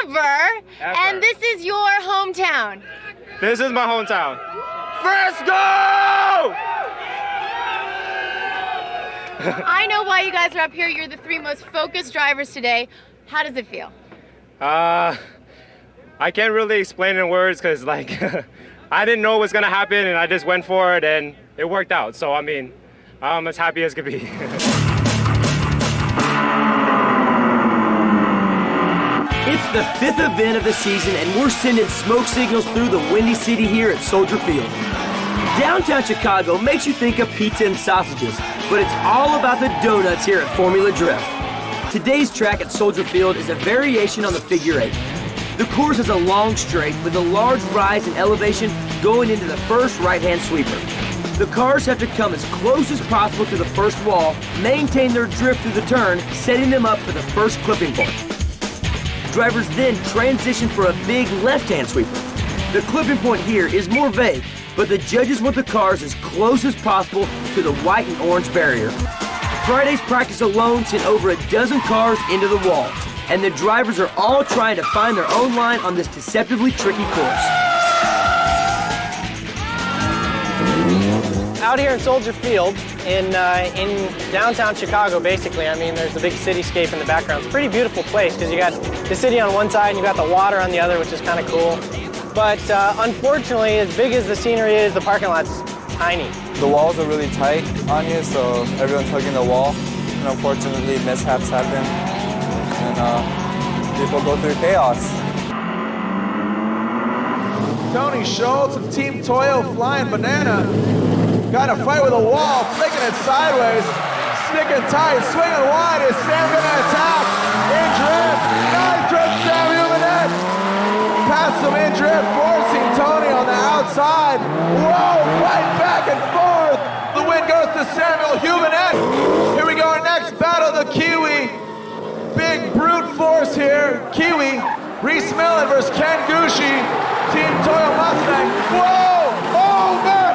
Speaker 6: ever. And this is your hometown.
Speaker 14: This is my hometown.
Speaker 5: Frisco!
Speaker 6: I know why you guys are up here. You're the three most focused drivers today. How does it feel?
Speaker 14: I can't really explain in words because like I didn't know what was going to happen, and I just went for it, and it worked out. So, I mean, I'm as happy as could be.
Speaker 1: It's the 5th event of the season, and we're sending smoke signals through the Windy City here at Soldier Field. Downtown Chicago makes you think of pizza and sausages, but it's all about the donuts here at Formula Drift. Today's track at Soldier Field is a variation on the figure 8. The course is a long straight with a large rise in elevation going into the first right-hand sweeper. The cars have to come as close as possible to the first wall, maintain their drift through the turn, setting them up for the first clipping point. Drivers then transition for a big left-hand sweeper. The clipping point here is more vague, but the judges want the cars as close as possible to the white and orange barrier. Friday's practice alone sent over a dozen cars into the wall, and the drivers are all trying to find their own line on this deceptively tricky course.
Speaker 4: Out here in Soldier Field, in downtown Chicago, basically, I mean, there's the big cityscape in the background. It's a pretty beautiful place because you got the city on one side and you got the water on the other, which is kind of cool. But unfortunately, as big as the scenery is, the parking lot's tiny.
Speaker 2: The walls are really tight on you, so everyone's hugging the wall. And unfortunately, mishaps happen, and people go through chaos.
Speaker 5: Tony Schultz of Team Toyo Flying Banana got a fight with a wall, flicking it sideways, sticking tight, swinging wide. Is Sam gonna attack? In drift, nice drift, Sam Humanet. Past some in drift, forcing Tony on the outside. Whoa, right back and forth. The win goes to Samuel Humanet. Here we go, our next battle, the Kiwi. Big brute force here. Kiwi, Reese Millen versus Ken Gucci, Team Toyo Mustang. Whoa, oh man.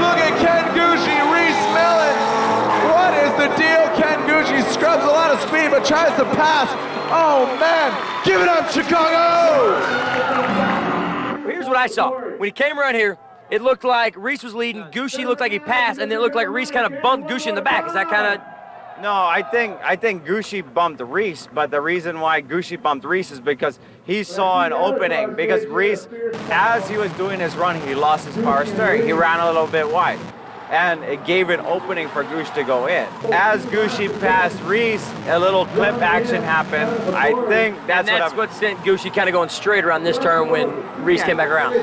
Speaker 5: Look at Ken Gucci, Reese Millen. What is the deal? Ken Gucci scrubs a lot of speed but tries to pass. Oh man, give it up, Chicago!
Speaker 1: Here's what I saw. When he came around here, it looked like Reese was leading, Gucci looked like he passed, and then it looked like Reese kind of bumped Gucci in the back. Is that kind of...
Speaker 7: No, I think Gucci bumped Reese, but the reason why Gucci bumped Reese is because he saw an opening. Because Reese, as he was doing his run, he lost his power steering. He ran a little bit wide, and it gave an opening for Gucci to go in. As Gucci passed Reese, a little clip action happened. I think that's
Speaker 1: what sent Gucci kind of going straight around this turn when Reese came back around.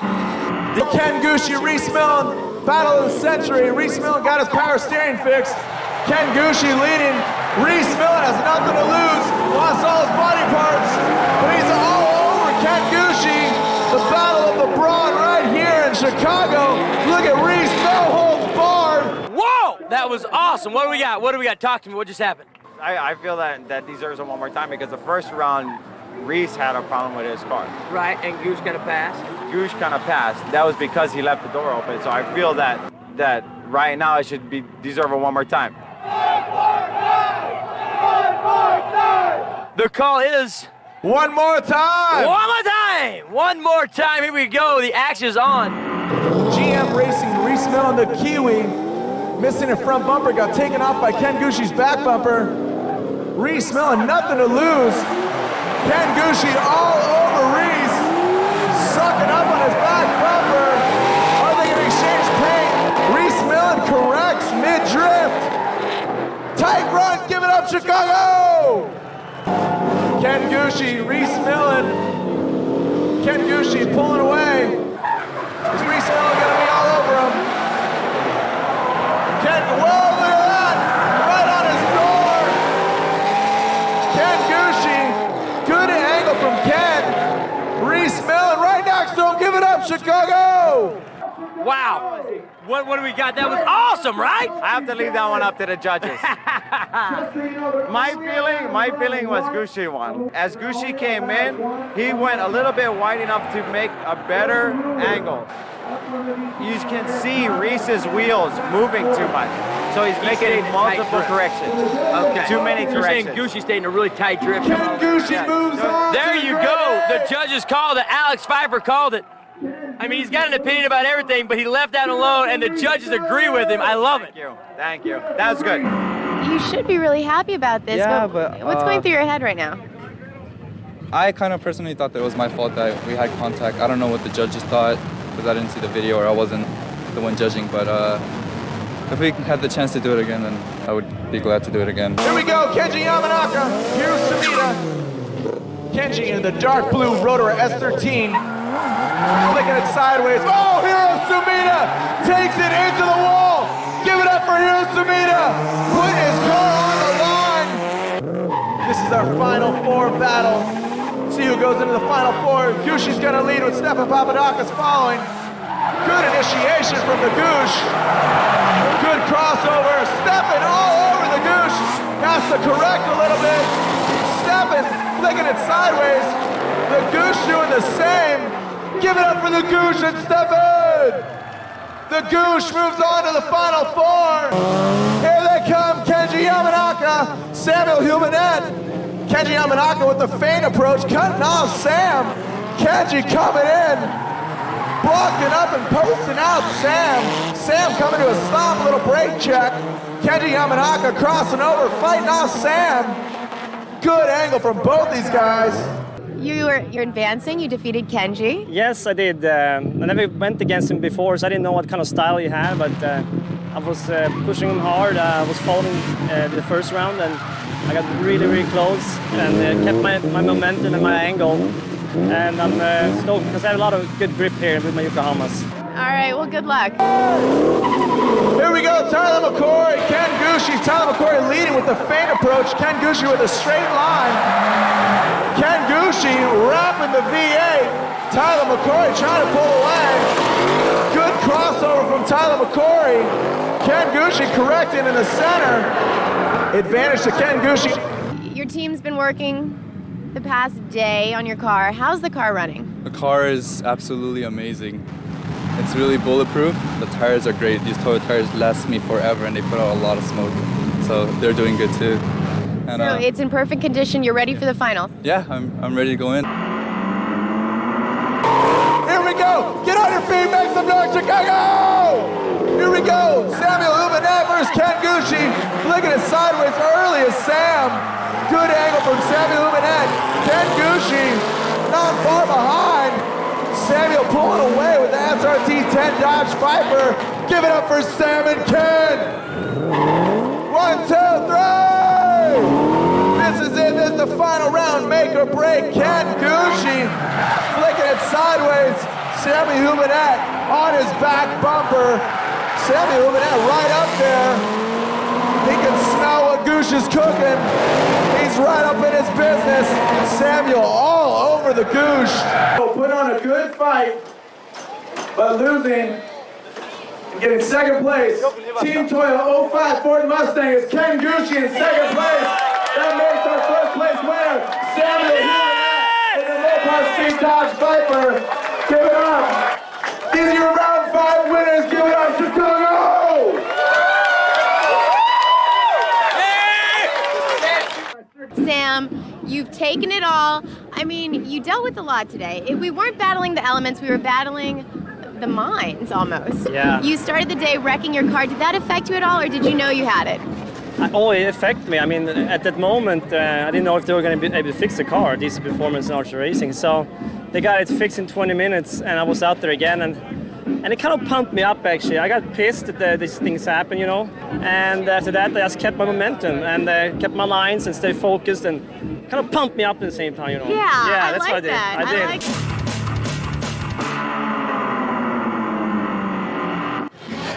Speaker 5: The Ken Gucci, Reese Millen, battle of the century. Reese Millen got his power steering fixed. Ken Gucci leading. Reese Millen has nothing to lose. Lost all his body parts, but he's all over Ken Gucci. The battle of the brawn right here in Chicago. Look at Reese, no holds barred.
Speaker 1: Whoa, that was awesome. What do we got? What do we got? Talk to me. What just happened?
Speaker 7: I feel that deserves it one more time because the first round, Reese had a problem with his car.
Speaker 1: Right, and Gooch kind of passed?
Speaker 7: Gooch kind of passed. That was because he left the door open. So I feel that right now it should deserve it one more time.
Speaker 1: The call is...
Speaker 5: One more time!
Speaker 1: One more time! One more time, here we go, the action is on.
Speaker 5: GM Racing, Reese Millen, the Kiwi, missing a front bumper, got taken off by Ken Gucci's back bumper. Reese Millen, nothing to lose. Ken Gucci all over Reese, sucking up on his back bumper. Are they gonna exchange paint? Reese Millen corrects mid-drift. Tight run, give it up, Chicago! Ken Gucci, Reese Millen. Ken Gucci pulling away. Is Reese Millen gonna be all over him? Ken, whoa, look at that! Right on his door! Ken Gucci, good angle from Ken. Reese Millen right next to him, give it up, Chicago!
Speaker 1: Wow, what do we got? That was awesome, right?
Speaker 7: I have to leave that one up to the judges. My feeling was Gucci won. As Gucci came in, he went a little bit wide enough to make a better angle. You can see Reese's wheels moving too much. So he's making multiple corrections.
Speaker 1: Okay.
Speaker 7: Too many corrections.
Speaker 1: You're saying Gucci stayed in a really tight drift.
Speaker 5: Ken Gucci moves on.
Speaker 1: There you go. The judges called it. Alex Pfeiffer called it. I mean, he's got an opinion about everything, but he left that alone, and the judges agree with him. I love it.
Speaker 7: Thank you. That was good.
Speaker 6: You should be really happy about this.
Speaker 2: Yeah,
Speaker 6: but
Speaker 2: but,
Speaker 6: what's going through your head right now?
Speaker 2: I kind of personally thought that it was my fault that we had contact. I don't know what the judges thought. because I didn't see the video or I wasn't the one judging. But if we had the chance to do it again, then I would be glad to do it again.
Speaker 5: Here we go, Kenji Yamanaka, Hiro Sumida. Kenji in the dark blue Rotor S13. Flicking it sideways. Oh, Hiro Sumida takes it into the wall. Give it up for Hiro Sumida. Put his car on the line. This is our Final Four battle. See who goes into the Final Four. Gushi's gonna lead with Stefan Papadakis following. Good initiation from the Goosh. Good crossover. Stefan all over the Goosh. Has to correct a little bit. Stefan flicking it sideways. The Goosh doing the same. Give it up for the Goosh and Stefan. The Goosh moves on to the Final Four. Here they come, Kenji Yamanaka, Samuel Humanet. Kenji Yamanaka with the feint approach, cutting off Sam. Kenji coming in, blocking up and posting out Sam. Sam coming to a stop, a little brake check. Kenji Yamanaka crossing over, fighting off Sam. Good angle from both these guys.
Speaker 6: You're advancing. You defeated Kenji.
Speaker 11: Yes, I did. I never went against him before, so I didn't know what kind of style he had, but I was pushing him hard. I was following the first round, and I got really, really close and kept my momentum and my angle. And I'm stoked because I have a lot of good grip here with my Yokohamas.
Speaker 6: All right, well, good luck.
Speaker 5: Here we go, Tyler McCoy, Ken Gushi. Tyler McCoy leading with the feint approach. Ken Gushi with a straight line. Ken Gushi wrapping the V8. Tyler McCoy trying to pull away. Good crossover from Tyler McCoy. Ken Gushi correcting in the center. Advantage to Ken Gushi.
Speaker 6: Your team's been working the past day on your car. How's the car running?
Speaker 2: The car is absolutely amazing. It's really bulletproof. The tires are great. These Toyota tires last me forever and they put out a lot of smoke. So they're doing good too. And,
Speaker 6: So it's in perfect condition. You're ready for the finals.
Speaker 2: yeah, I'm ready to go in.
Speaker 5: Here we go. Get on your feet, make some noise, Chicago! Here we go. Samuel Humanet versus Ken Gushi. Flicking it sideways early as Sam. Good angle from Samuel Humanet. Ken Gushi not far behind. Samuel pulling away with the SRT-10 Dodge Viper. Give it up for Sam and Ken. 1, 2, 3. This is it. This is the final round. Make or break. Ken Gushi flicking it sideways. Samuel Humanet on his back bumper. Samuel Humanet right up there. He can smell what Goosh is cooking. He's right up in his business. Samuel all over the Goosh. Put on a good fight, but losing. Getting second place. Team Toyota 05 Ford Mustang is Ken Gushi in second place. That makes our first place winner, Samuel Humanet in the Mopar Street Dodge Viper. Give it up. These are your round 5 winners. Give it up, Chicago!
Speaker 6: Sam, you've taken it all. I mean, you dealt with a lot today. We weren't battling the elements, we were battling the minds almost.
Speaker 11: Yeah.
Speaker 6: You started the day wrecking your car. Did that affect you at all, or did you know you had it?
Speaker 11: Oh, it affected me. I mean, at that moment, I didn't know if they were going to be able to fix the car, DC Performance and Archer Racing. So they got it fixed in 20 minutes, and I was out there again, and it kind of pumped me up, actually. I got pissed that these things happen, you know. And after that, I just kept my momentum and kept my lines and stayed focused and kind of pumped me up at the same time, you know.
Speaker 6: Yeah,
Speaker 11: that's
Speaker 6: like
Speaker 11: what I did.
Speaker 6: that.
Speaker 11: I did.
Speaker 6: Like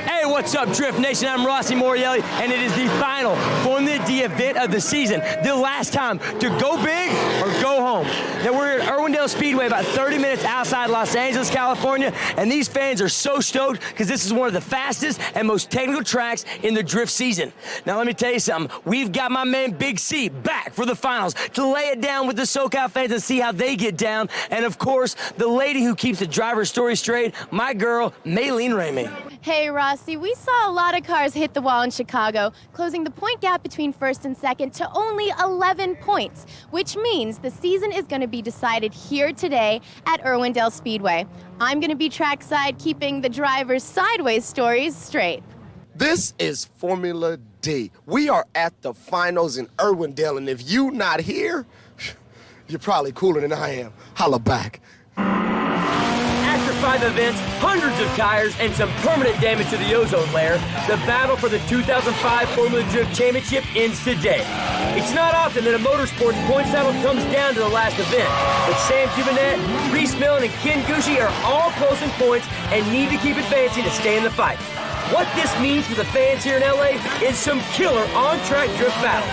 Speaker 1: Hey, what's up, Drift Nation? I'm Rossi Morielli, and it is the final Formula D event of the season. The last time to go big or go home. Now, we're at Irwindale Speedway, about 30 minutes outside Los Angeles, California, and these fans are so stoked because this is one of the fastest and most technical tracks in the drift season. Now, let me tell you something. We've got my man Big C back for the finals to lay it down with the SoCal fans and see how they get down. And, of course, the lady who keeps the driver's story straight, my girl, Maylene Ramey.
Speaker 6: Hey, Rossi, we saw a lot of cars hit the wall in Chicago, closing the point gap between first and second to only 11 points, which means the season is going to be decided here today at Irwindale Speedway. I'm going to be trackside, keeping the drivers' sideways stories straight.
Speaker 17: This is Formula D. We are at the finals in Irwindale, and if you not here, you're probably cooler than I am. Holla back.
Speaker 1: After 5 events, hundreds of tires, and some permanent damage to the ozone layer, the battle for the 2005 Formula Drift Championship ends today. It's not often that a motorsports points title comes down to the last event, but Sam Cubinet, Reese Millen, and Ken Gucci are all close in points and need to keep advancing to stay in the fight. What this means for the fans here in LA is some killer on-track drift battles.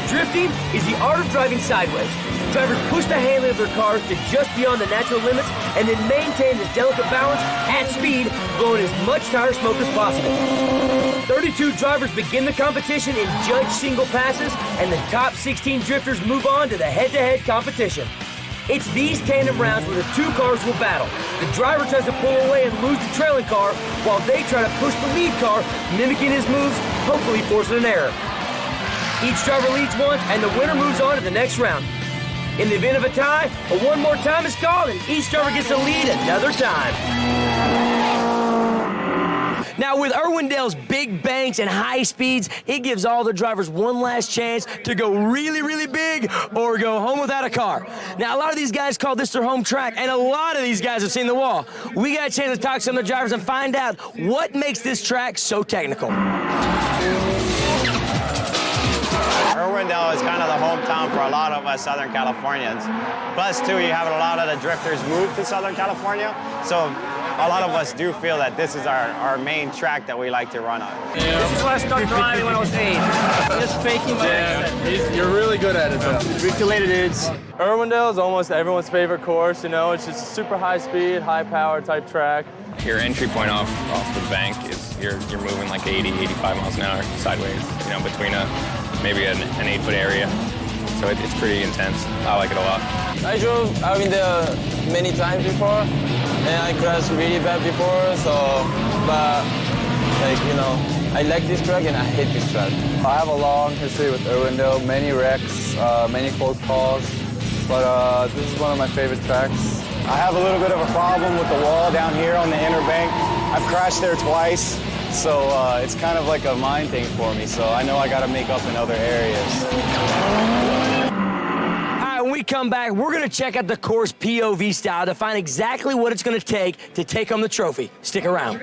Speaker 1: Drifting is the art of driving sideways. Drivers push the handling of their cars to just beyond the natural limits and then maintain this delicate balance at speed, blowing as much tire smoke as possible. 32 drivers begin the competition in judged single passes, and the top 16 drifters move on to the head-to-head competition. It's these tandem rounds where the two cars will battle. The driver tries to pull away and lose the trailing car, while they try to push the lead car, mimicking his moves, hopefully forcing an error. Each driver leads once, and the winner moves on to the next round. In the event of a tie, a one more time is called, and each driver gets to lead another time. Now, with Irwindale's big banks and high speeds, it gives all the drivers one last chance to go really, really big or go home without a car. Now, a lot of these guys call this their home track, and a lot of these guys have seen the wall. We got a chance to talk to some of the drivers and find out what makes this track so technical.
Speaker 7: Irwindale is kind of the hometown for a lot of us Southern Californians. Plus, too, you have a lot of the drifters move to Southern California, so a lot of us do feel that this is our main track that we like to run on.
Speaker 16: Yeah. This is where I started driving when I was 8. Just faking my accent.
Speaker 2: You're really good at it, though.
Speaker 16: Reculated dudes.
Speaker 18: Irwindale is almost everyone's favorite course, you know. It's just a super high speed, high power type track.
Speaker 19: Your entry point off the bank is you're moving like 80, 85 miles an hour sideways, you know, between maybe an 8-foot area. So it's pretty intense. I like it a lot.
Speaker 18: I drove Irwindale many times before, and I crashed really bad before, but like, you know, I like this track and I hate this track.
Speaker 2: I have a long history with Irwindale, many wrecks, many close calls, but this is one of my favorite tracks.
Speaker 20: I have a little bit of a problem with the wall down here on the inner bank. I've crashed there twice, so it's kind of like a mind thing for me, so I know I gotta make up in other areas.
Speaker 1: When we come back, we're going to check out the course POV style to find exactly what it's going to take home the trophy. Stick around.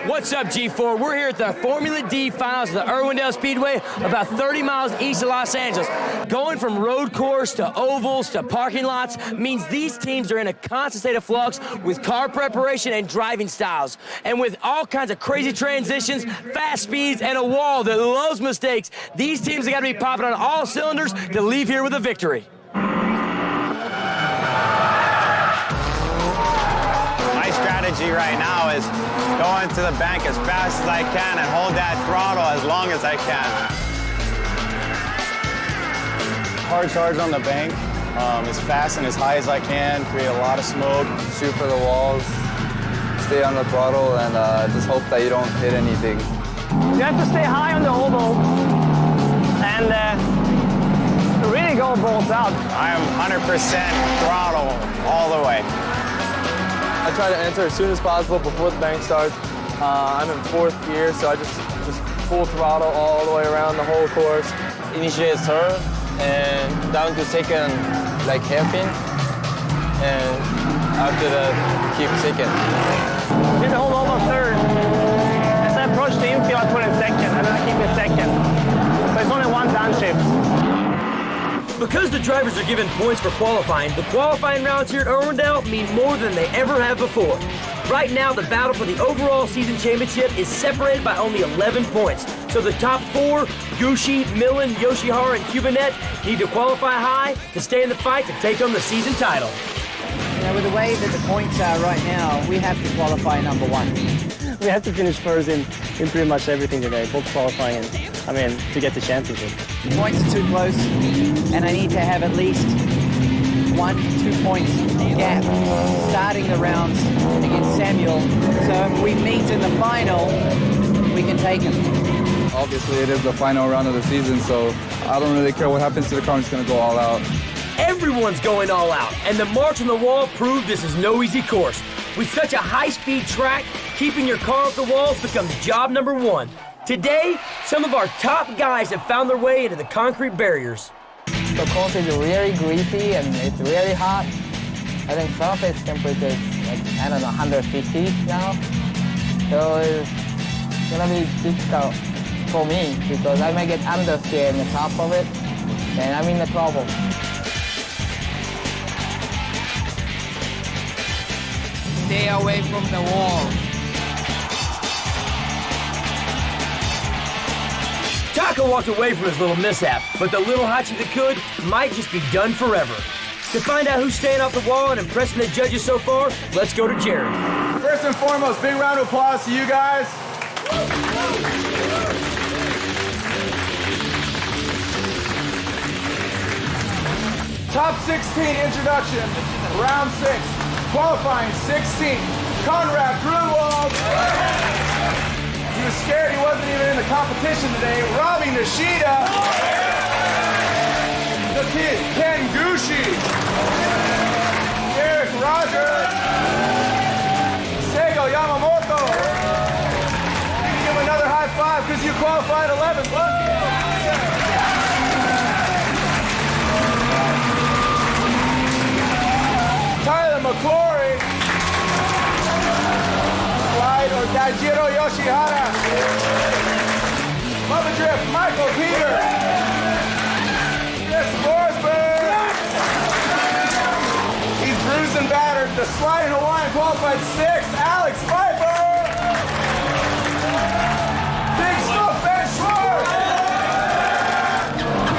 Speaker 1: What's up, G4? We're here at the Formula D finals of the Irwindale Speedway, about 30 miles east of Los Angeles. Going from road course to ovals to parking lots means these teams are in a constant state of flux with car preparation and driving styles. And with all kinds of crazy transitions, fast speeds, and a wall that loves mistakes, these teams have got to be popping on all cylinders to leave here with a victory.
Speaker 7: My strategy right now is go into the bank as fast as I can and hold that throttle as long as I can.
Speaker 20: Hard charge on the bank, as fast and as high as I can, create a lot of smoke,
Speaker 2: Shoot for the walls, stay on the throttle, and just hope that you don't hit anything.
Speaker 11: You have to stay high on the oval and really go balls out.
Speaker 7: I am 100% throttle all the way.
Speaker 18: I try to enter as soon as possible before the bank starts. I'm in 4th gear, so I just full throttle all the way around the whole course. Initiate 3rd and down to 2nd, like hairpin, and after that, keep 2nd.
Speaker 11: Did the whole over 3rd. As I approach the infield, I put in 2nd, and then I keep it 2nd. But it's only one downshift.
Speaker 1: Because the drivers are given points for qualifying, the qualifying rounds here at Irwindale mean more than they ever have before. Right now, the battle for the overall season championship is separated by only 11 points. So the top 4, Gucci, Millen, Yoshihara, and Cubinet, need to qualify high to stay in the fight to take home the season title.
Speaker 21: You know, with the way that the points are right now, we have to qualify number 1.
Speaker 11: We have to finish first in pretty much everything today, both qualifying and, to get the championship.
Speaker 21: The points are too close, and I need to have at least 1 to 2 points gap starting the rounds against Samuel. So if we meet in the final, we can take him.
Speaker 2: Obviously, it is the final round of the season, so I don't really care what happens to the car. I'm just going to go all out.
Speaker 1: Everyone's going all out, and the march on the wall proved this is no easy course. With such a high-speed track, keeping your car off the walls becomes job number 1. Today, some of our top guys have found their way into the concrete barriers.
Speaker 3: The course is really greasy and it's really hot. I think surface temperature is like, I don't know, 150 now. So it's gonna be difficult for me because I may get understeer in the top of it, and I'm in the trouble. Stay away from the wall.
Speaker 1: Taco walked away from his little mishap, but the little Hachi that could might just be done forever. To find out who's staying off the wall and impressing the judges so far, let's go to Jared.
Speaker 5: First and foremost, big round of applause to you guys. Top 16 introduction, round 6, qualifying 16, Conrad Grunwald. He was scared he wasn't even in the competition today. Robbie Nishida. The kid, Ken Gushi. Eric Roger. Seigo Yamamoto. You can give him another high five because you qualified 11th. Tyler McClory. Slide or Dajiro Yoshihara. Mother Drift, Michael Peter. Chris Forsberg. He's bruised and battered. The Slide Hawaiian qualified 6th, Alex Pfeiffer. Big Smoke Ben Schwartz.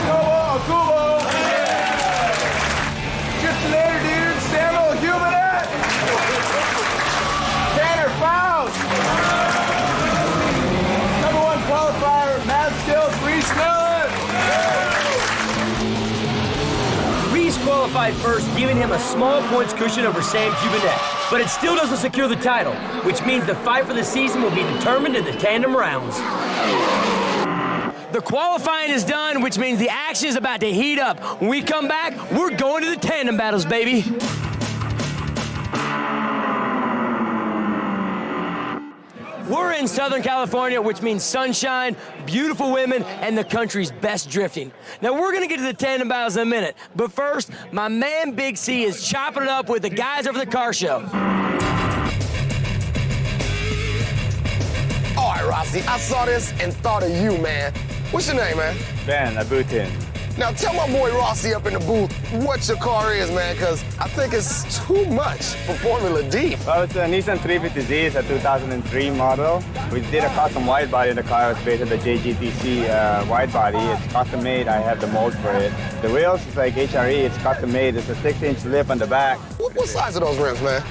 Speaker 5: Noah Akubo. Driftonator dude, Samuel Humanet. Tanner Faust. Number 1 qualifier, Mad Skills, Reese Millen.
Speaker 1: Reese qualified first, giving him a small points cushion over Sam Cubanet. But it still doesn't secure the title, which means the fight for the season will be determined in the tandem rounds. The qualifying is done, which means the action is about to heat up. When we come back, we're going to the tandem battles, baby. We're in Southern California, which means sunshine, beautiful women, and the country's best drifting. Now, we're going to get to the tandem battles in a minute, but first, my man Big C is chopping it up with the guys over the car show.
Speaker 17: All right, Rossi, I saw this and thought of you, man. What's your name, man?
Speaker 20: Ben Abutin.
Speaker 17: Now tell my boy Rossi up in the booth what your car is, man, because I think it's too much for Formula D.
Speaker 20: Well, it's a Nissan 350Z. It's a 2003 model. We did a custom wide body in the car. It's based on the JGTC wide body. It's custom made. I have the mold for it. The wheels is like HRE. It's custom made. It's a 6-inch lip on the back.
Speaker 17: What size are those rims, man?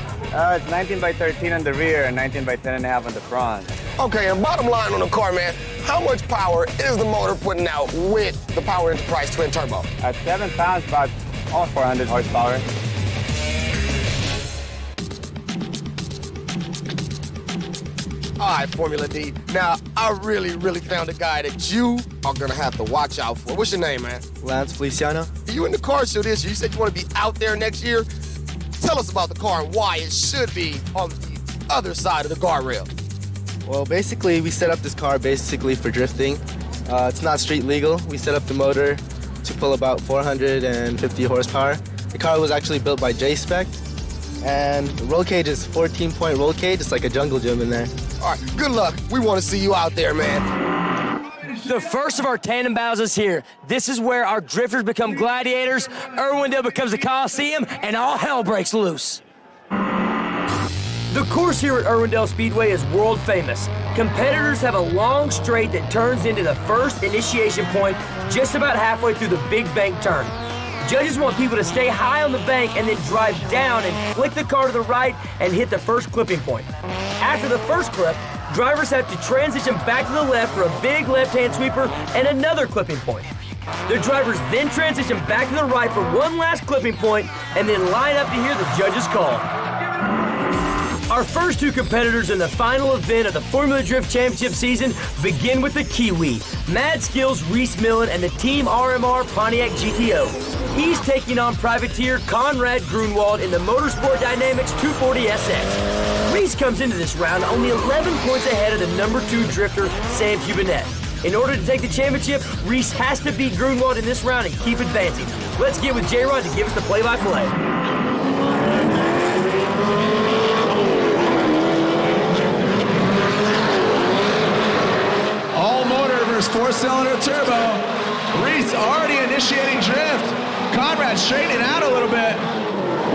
Speaker 20: It's 19 by 13 on the rear and 19 by 10.5 on the front.
Speaker 17: Okay, and bottom line on the car, man, how much power is the motor putting out with the Power Enterprise Twin Turbo?
Speaker 20: At 7 pounds, about almost 400 horsepower.
Speaker 17: All right, Formula D. Now, I really found a guy that you are gonna have to watch out for. What's your name, man?
Speaker 22: Lance Feliciano.
Speaker 17: You in the car show this year. You said you want to be out there next year. Tell us about the car and why it should be on the other side of the guardrail.
Speaker 22: Well, basically, we set up this car basically for drifting. It's not street legal. We set up the motor to pull about 450 horsepower. The car was actually built by J-Spec, and the roll cage is 14-point roll cage. It's like a jungle gym in there.
Speaker 17: All right, good luck. We want to see you out there, man.
Speaker 1: The first of our tandem battles is here. This is where our drifters become gladiators, Irwindale becomes a Coliseum, and all hell breaks loose. The course here at Irwindale Speedway is world famous. Competitors have a long straight that turns into the first initiation point just about halfway through the big bank turn. Judges want people to stay high on the bank and then drive down and flick the car to the right and hit the first clipping point. After the first clip, drivers have to transition back to the left for a big left-hand sweeper and another clipping point. The drivers then transition back to the right for one last clipping point and then line up to hear the judges' call. Our first two competitors in the final event of the Formula Drift Championship season begin with the Kiwi, Mad Skills Reese Millen and the Team RMR Pontiac GTO. He's taking on privateer Conrad Grunwald in the Motorsport Dynamics 240SX. Reese comes into this round only 11 points ahead of the number 2 drifter, Sam Cubinet. In order to take the championship, Reese has to beat Grunwald in this round and keep advancing. Let's get with J-Rod to give us the play-by-play.
Speaker 5: All motor versus 4-cylinder turbo. Reese already initiating drift. Conrad straightening out a little bit.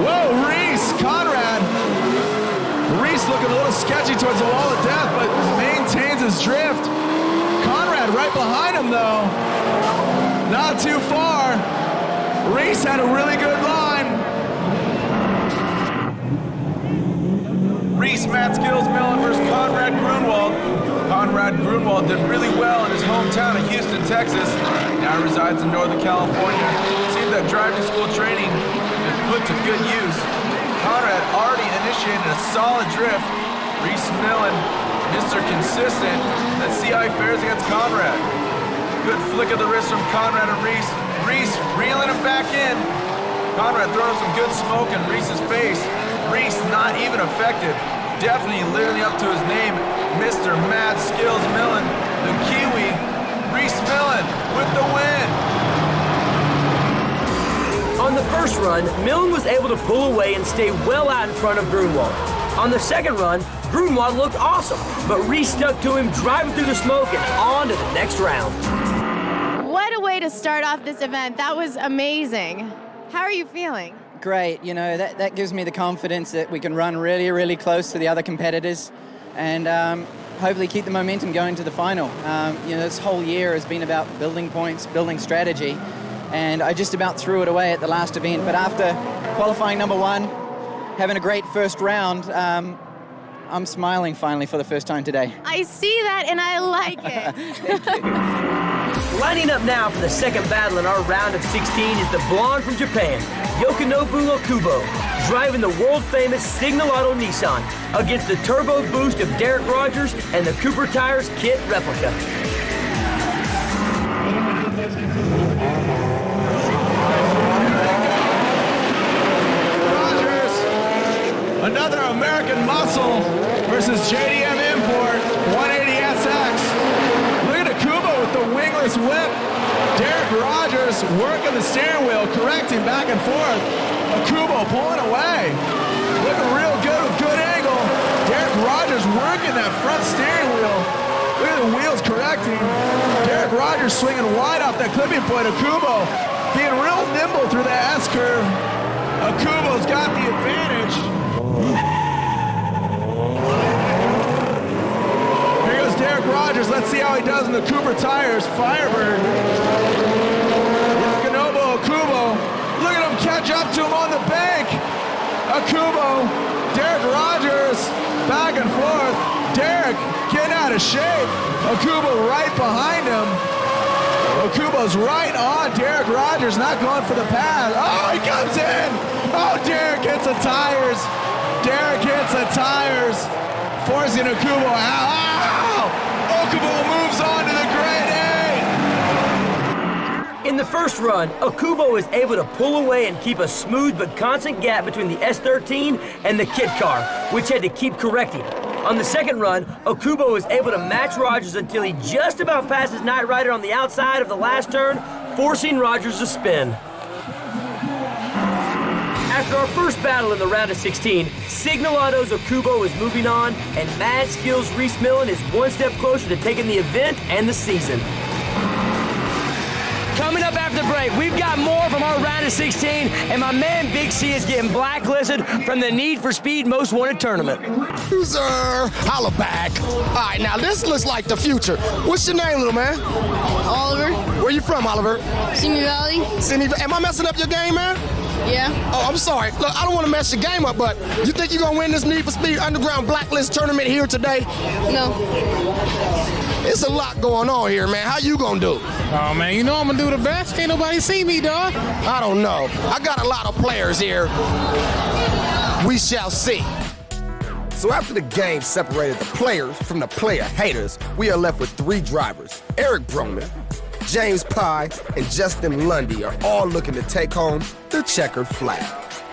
Speaker 5: Whoa, Reese, Conrad. Reese looking a little sketchy towards the wall of death, but maintains his drift. Conrad right behind him, though. Not too far. Reese had a really good line. Reese, Matt Skills, Millen versus Conrad Grunwald. Conrad Grunwald did really well in his hometown of Houston, Texas. Now resides in Northern California. Seems that driving school training has been put to good use. Conrad already initiated a solid drift. Reese Millen, Mr. Consistent. Let's see how he fares against Conrad. Good flick of the wrist from Conrad and Reese. Reese reeling him back in. Conrad throwing some good smoke in Reese's face. Reese not even affected. Definitely living up to his name, Mr. Mad Skills Millen, the Kiwi. Reese Millen with the win.
Speaker 1: On the first run, Millen was able to pull away and stay well out in front of Grunwald. On the second run, Grunwald looked awesome, but Reese stuck to him, driving through the smoke and on to the next round.
Speaker 6: What a way to start off this event. That was amazing. How are you feeling?
Speaker 21: Great, you know, that gives me the confidence that we can run really, really close to the other competitors and hopefully keep the momentum going to the final. You know, this whole year has been about building points, building strategy, and I just about threw it away at the last event. But after qualifying number 1, having a great first round, I'm smiling finally for the first time today.
Speaker 6: I see that and I like it.
Speaker 1: Lining up now for the second battle in our round of 16 is the blonde from Japan, Yokonobu Okubo, driving the world-famous Signalato Nissan against the turbo boost of Derek Rogers and the Cooper Tires kit replica.
Speaker 5: Rogers, another American muscle versus JDM Import, 180SX. Look at Okubo with the wingless whip. Derek Rogers working the steering wheel, correcting back and forth. Okubo pulling away. Looking real good with good angle. Derek Rogers working that front steering wheel. Look at the wheels correcting. Derek Rogers swinging wide off that clipping point. Okubo being real nimble through the S-curve. Okubo's got the advantage. Here goes Derek Rogers. Let's see how he does in the Cooper Tires Firebird. Yokonobu Okubo. Look at him catch up to him on the bank. Okubo, Derek Rogers, back and forth. Derek getting out of shape. Okubo right behind him. Okubo's right on Derek Rogers, not going for the pass. Oh, he comes in. Oh, Derek hits the tires. Derek hits the tires, forcing Okubo out. Ow! Okubo moves on to the grade A.
Speaker 1: In the first run, Okubo was able to pull away and keep a smooth but constant gap between the S13 and the kit car, which had to keep correcting. On the second run, Okubo was able to match Rogers until he just about passes Knight Rider on the outside of the last turn, forcing Rogers to spin. After our first battle in the round of 16, Signalato's Okubo is moving on, and Mad Skills Reese Millen is one step closer to taking the event and the season. Coming up after the break, we've got more from our round of 16, and my man Big C is getting blacklisted from the Need for Speed Most Wanted tournament.
Speaker 17: Loser, holla back. All right, now this looks like the future. What's your name, little man?
Speaker 10: Oliver.
Speaker 17: Where you from, Oliver?
Speaker 10: Simi Valley.
Speaker 17: Am I messing up your game, man?
Speaker 10: Yeah.
Speaker 17: Oh, I'm sorry. Look, I don't want to mess your game up, but you think you're going to win this Need for Speed Underground Blacklist tournament here today?
Speaker 10: No.
Speaker 17: It's a lot going on here, man. How you going to do?
Speaker 13: Oh, man, you know I'm going to do the best. Can't nobody see me, dog.
Speaker 17: I don't know. I got a lot of players here. We shall see. So after the game separated the players from the player haters, we are left with 3 drivers. Eric Broman, James Pye, and Justin Lundy are all looking to take home the checkered flag.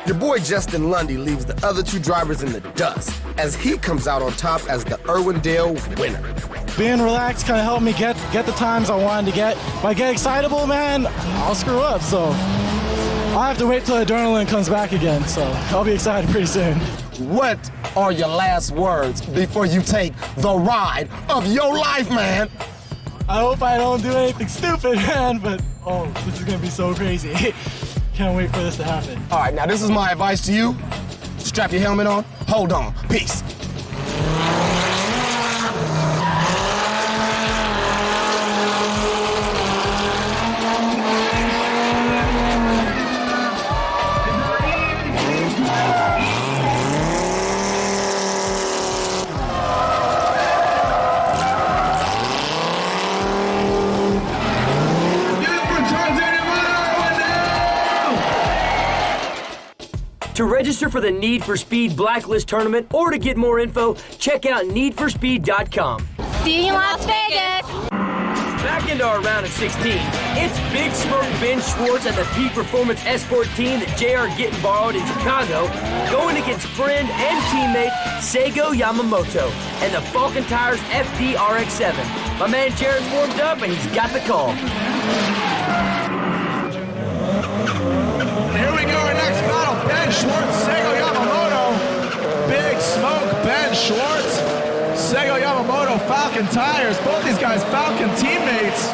Speaker 17: Your boy Justin Lundy leaves the other two drivers in the dust as he comes out on top as the Irwindale winner.
Speaker 12: Being relaxed kind of helped me get the times I wanted to get. If I get excitable, man, I'll screw up. So I'll have to wait till adrenaline comes back again. So I'll be excited pretty soon.
Speaker 17: What are your last words before you take the ride of your life, man?
Speaker 12: I hope I don't do anything stupid, man, but oh, this is gonna be so crazy. Can't wait for this to happen.
Speaker 17: All right, now this is my advice to you. Strap your helmet on, hold on, peace.
Speaker 1: To register for the Need for Speed Blacklist Tournament or to get more info, check out needforspeed.com.
Speaker 6: See you in Las Vegas.
Speaker 1: Back into our round of 16, it's Big Smoke Ben Schwartz and the Peak Performance Escort team that JR Gittin borrowed in Chicago, going against friend and teammate Seigo Yamamoto and the Falcon Tires FD RX-7. My man Jared's warmed up and he's got the call.
Speaker 9: Here we go, our next battle, Ben Schwartz, Seigo Yamamoto. Big Smoke, Ben Schwartz, Seigo Yamamoto, Falcon Tires. Both these guys, Falcon teammates.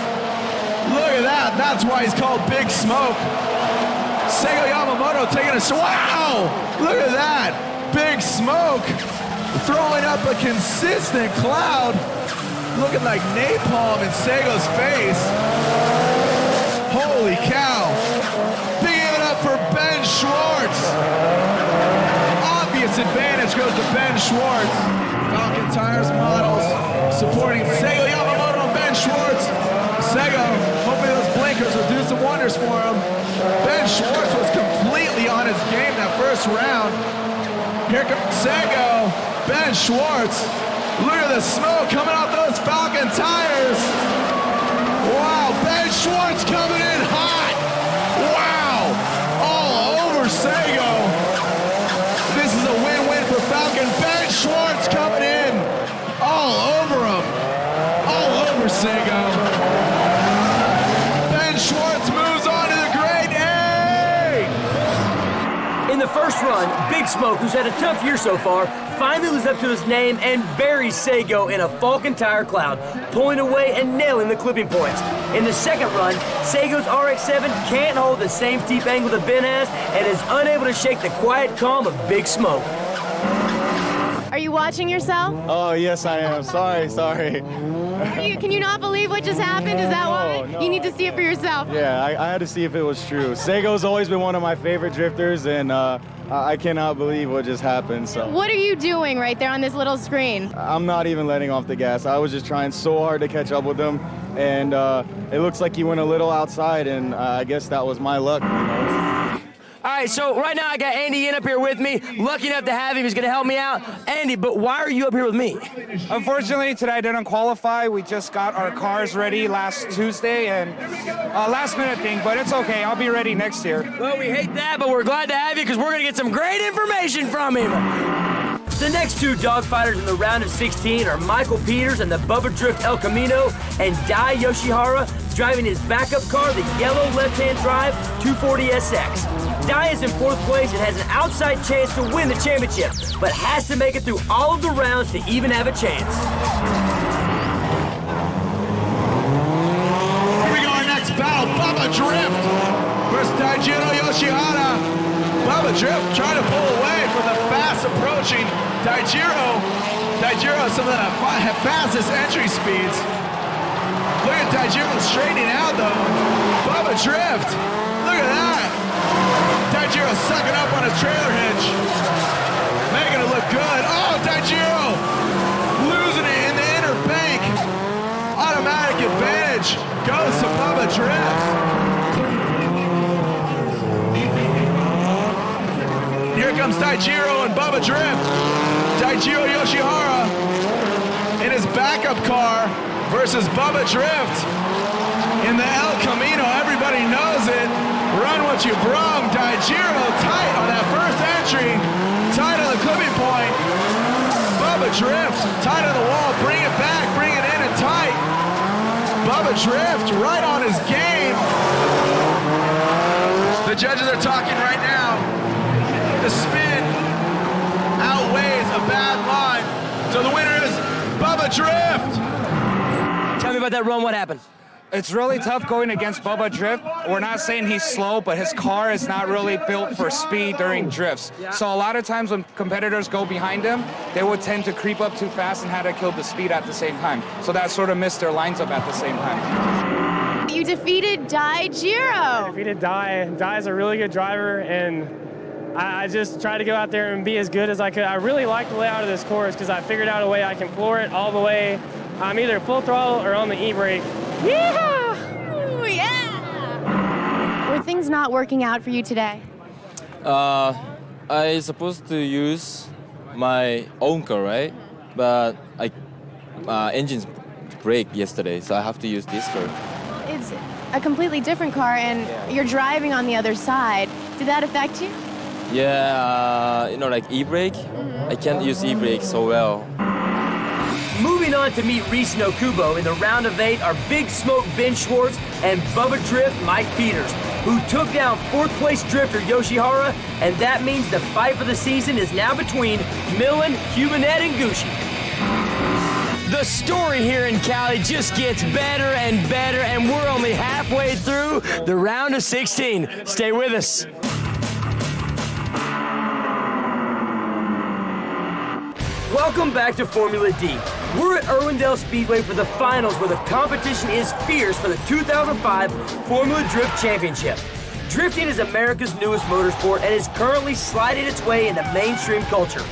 Speaker 9: Look at that, that's why he's called Big Smoke. Seigo Yamamoto taking a, wow, look at that. Big Smoke throwing up a consistent cloud. Looking like napalm in Seigo's face. Holy cow. For Ben Schwartz. Obvious advantage goes to Ben Schwartz. Falcon Tires models supporting Seigo Yamamoto and Ben Schwartz. Seigo, hopefully those blinkers will do some wonders for him. Ben Schwartz was completely on his game that first round. Here comes Seigo, Ben Schwartz. Look at the smoke coming out those Falcon Tires. Wow, Ben Schwartz coming in hot. Wow. Seigo. This is a win-win for Falcon. Ben Schwartz coming in. All over him. All over Seigo. Ben Schwartz moves on to the grade A.
Speaker 1: In the first run, Big Smoke, who's had a tough year so far, finally lives up to his name and buries Seigo in a Falcon Tire cloud, pulling away and nailing the clipping points. In the second run, Seigo's RX-7 can't hold the same steep angle that Ben has and is unable to shake the quiet calm of Big Smoke.
Speaker 6: Are you watching yourself?
Speaker 18: Oh, yes, I am. Sorry.
Speaker 6: Can you not believe what just happened? Is that why?
Speaker 18: No.
Speaker 6: You need to see it for yourself.
Speaker 18: Yeah, I had to see if it was true. Seigo's always been one of my favorite drifters, and I cannot believe what just happened. So.
Speaker 6: What are you doing right there on this little screen?
Speaker 18: I'm not even letting off the gas. I was just trying so hard to catch up with him, and it looks like he went a little outside, and I guess that was my luck.
Speaker 1: All right, so right now I got Andy in up here with me. Lucky enough to have him. He's going to help me out. Andy, but why are you up here with me?
Speaker 15: Unfortunately, today I didn't qualify. We just got our cars ready last Tuesday, and last minute thing, but it's okay. I'll be ready next year.
Speaker 1: Well, we hate that, but we're glad to have you because we're going to get some great information from him. The next two dogfighters in the round of 16 are Michael Peters and the Bubba Drift El Camino, and Dai Yoshihara driving his backup car, the yellow left-hand drive 240SX. Dai is in fourth place and has an outside chance to win the championship, but has to make it through all of the rounds to even have a chance.
Speaker 9: Here we go, our next battle, Bubba Drift versus Daijiro Yoshihara. Bubba Drift trying to pull away from the fast approaching Daijiro. Daijiro has some of the fastest entry speeds. Look at Daijiro straightening out though. Bubba Drift, look at that. Daijiro sucking up on his trailer hitch. Making it look good. Oh, Daijiro losing it in the inner bank. Automatic advantage goes to Bubba Drift. Here comes Daijiro and Bubba Drift. Daijiro Yoshihara in his backup car versus Bubba Drift in the El Camino. Everybody knows it. Run what
Speaker 5: what you brung. Daijiro tight on that first entry. Tight on the clipping point. Bubba Drift tight on the wall. Bring it back, bring it in and tight. Bubba Drift right on his game. The judges are talking right now. The spin outweighs a bad line. So the winner is Bubba Drift.
Speaker 1: Tell me about that run. What happened?
Speaker 15: It's really tough going against Bubba Drift. We're not saying he's slow, but his car is not really built for speed during drifts. So a lot of times when competitors go behind him, they would tend to creep up too fast and have to kill the speed at the same time. So that sort of missed their lines up at the same time.
Speaker 6: You defeated Daijiro.
Speaker 8: I defeated Dai. Dai's a really good driver, and I just tried to go out there and be as good as I could. I really like the layout of this course because I figured out a way I can floor it all the way. I'm either full throttle or on the e-brake.
Speaker 6: Yeah! Ooh, yeah! Were things not working out for you today?
Speaker 18: I supposed to use my own car, right? But engines break yesterday, so I have to use this car.
Speaker 6: It's a completely different car, and you're driving on the other side. Did that affect you?
Speaker 18: Yeah, like e-brake. I can't use e-brake so well.
Speaker 1: Moving on to meet Reese Nokubo in the round of 8 are Big Smoke Ben Schwartz and Bubba Drift Mike Peters, who took down 4th place drifter Yoshihara, and that means the fight for the season is now between Millen, Cubanet, and Gucci. The story here in Cali just gets better and better, and we're only halfway through the round of 16. Stay with us. Welcome back to Formula D. We're at Irwindale Speedway for the finals where the competition is fierce for the 2005 Formula Drift Championship. Drifting is America's newest motorsport and is currently sliding its way into mainstream culture.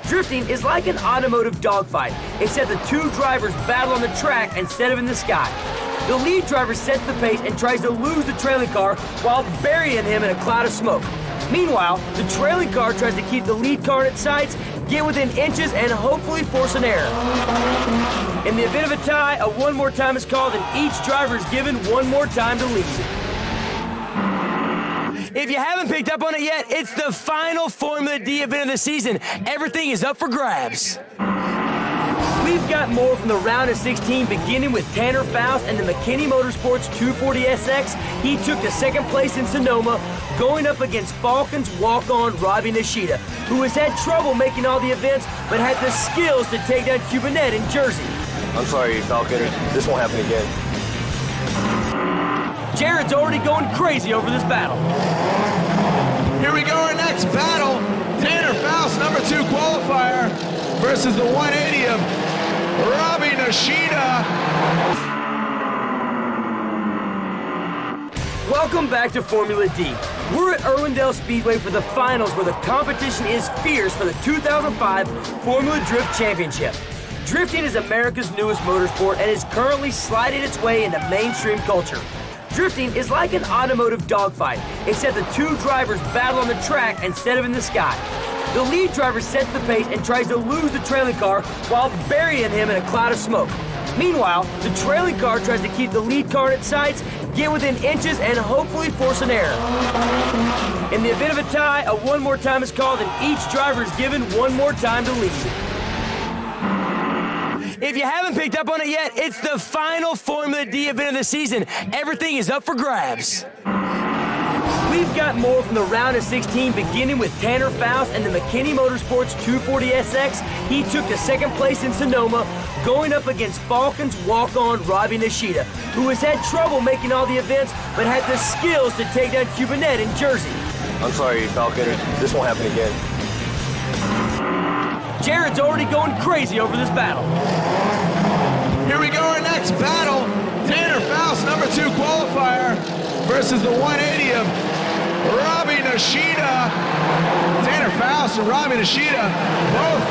Speaker 1: Drifting is like an automotive dogfight, except the two drivers battle on the track instead of in the sky. The lead driver sets the pace and tries to lose the trailing car while burying him in a cloud of smoke. Meanwhile, the trailing car tries to keep the lead car in its sights, get within inches, and hopefully force an error. In the event of a tie, a one more time is called and each driver is given one more time to lead. If you haven't picked up on it yet, it's the final Formula D event of the season. Everything is up for grabs. We've got more from the round of 16, beginning with Tanner Faust and the McKinney Motorsports 240SX. He took the second place in Sonoma, going up against Falcon's walk-on Robbie Nishida, who has had trouble making all the events, but had the skills to take down Cubanet in Jersey.
Speaker 18: I'm sorry, Falcon. This won't happen again.
Speaker 1: Jared's already going crazy over this battle.
Speaker 5: Here we go, our next battle. Tanner Faust, number 2 qualifier, versus the 180 of Robbie Nishida.
Speaker 1: Welcome back to Formula D. We're at Irwindale Speedway for the finals where the competition is fierce for the 2005 Formula Drift Championship. Drifting is America's newest motorsport and is currently sliding its way into mainstream culture. Drifting is like an automotive dogfight, except the two drivers battle on the track instead of in the sky. The lead driver sets the pace and tries to lose the trailing car while burying him in a cloud of smoke. Meanwhile, the trailing car tries to keep the lead car in its sights, get within inches, and hopefully force an error. In the event of a tie, a one more time is called and each driver is given one more time to lead. If you haven't picked up on it yet, it's the final Formula D event of the season. Everything is up for grabs. We've got more from the round of 16, beginning with Tanner Faust and the McKinney Motorsports 240SX. He took the second place in Sonoma, going up against Falcon's walk-on Robbie Nishida, who has had trouble making all the events, but had the skills to take down Cubanet in Jersey.
Speaker 18: I'm sorry, Falcon. This won't happen again.
Speaker 1: Jared's already going crazy over this battle.
Speaker 5: Here we go, our next battle. Tanner Faust, number 2 qualifier, versus the 180 of Robbie Nishida. Tanner Faust and Robbie Nishida, both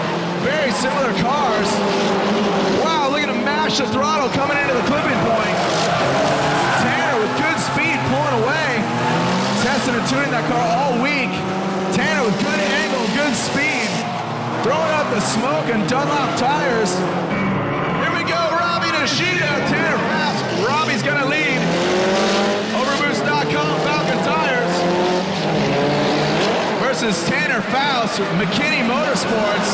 Speaker 5: very similar cars. Wow, look at him mash the throttle coming into the clipping point. Tanner with good speed pulling away. Testing and tuning that car all week. Tanner with good angle, good speed. Throwing out the smoke and Dunlop tires. Here we go, Robbie Nishida, Tanner Faust. Robbie's gonna lead. Overboost.com, Falcon Tires. McKinney Motorsports.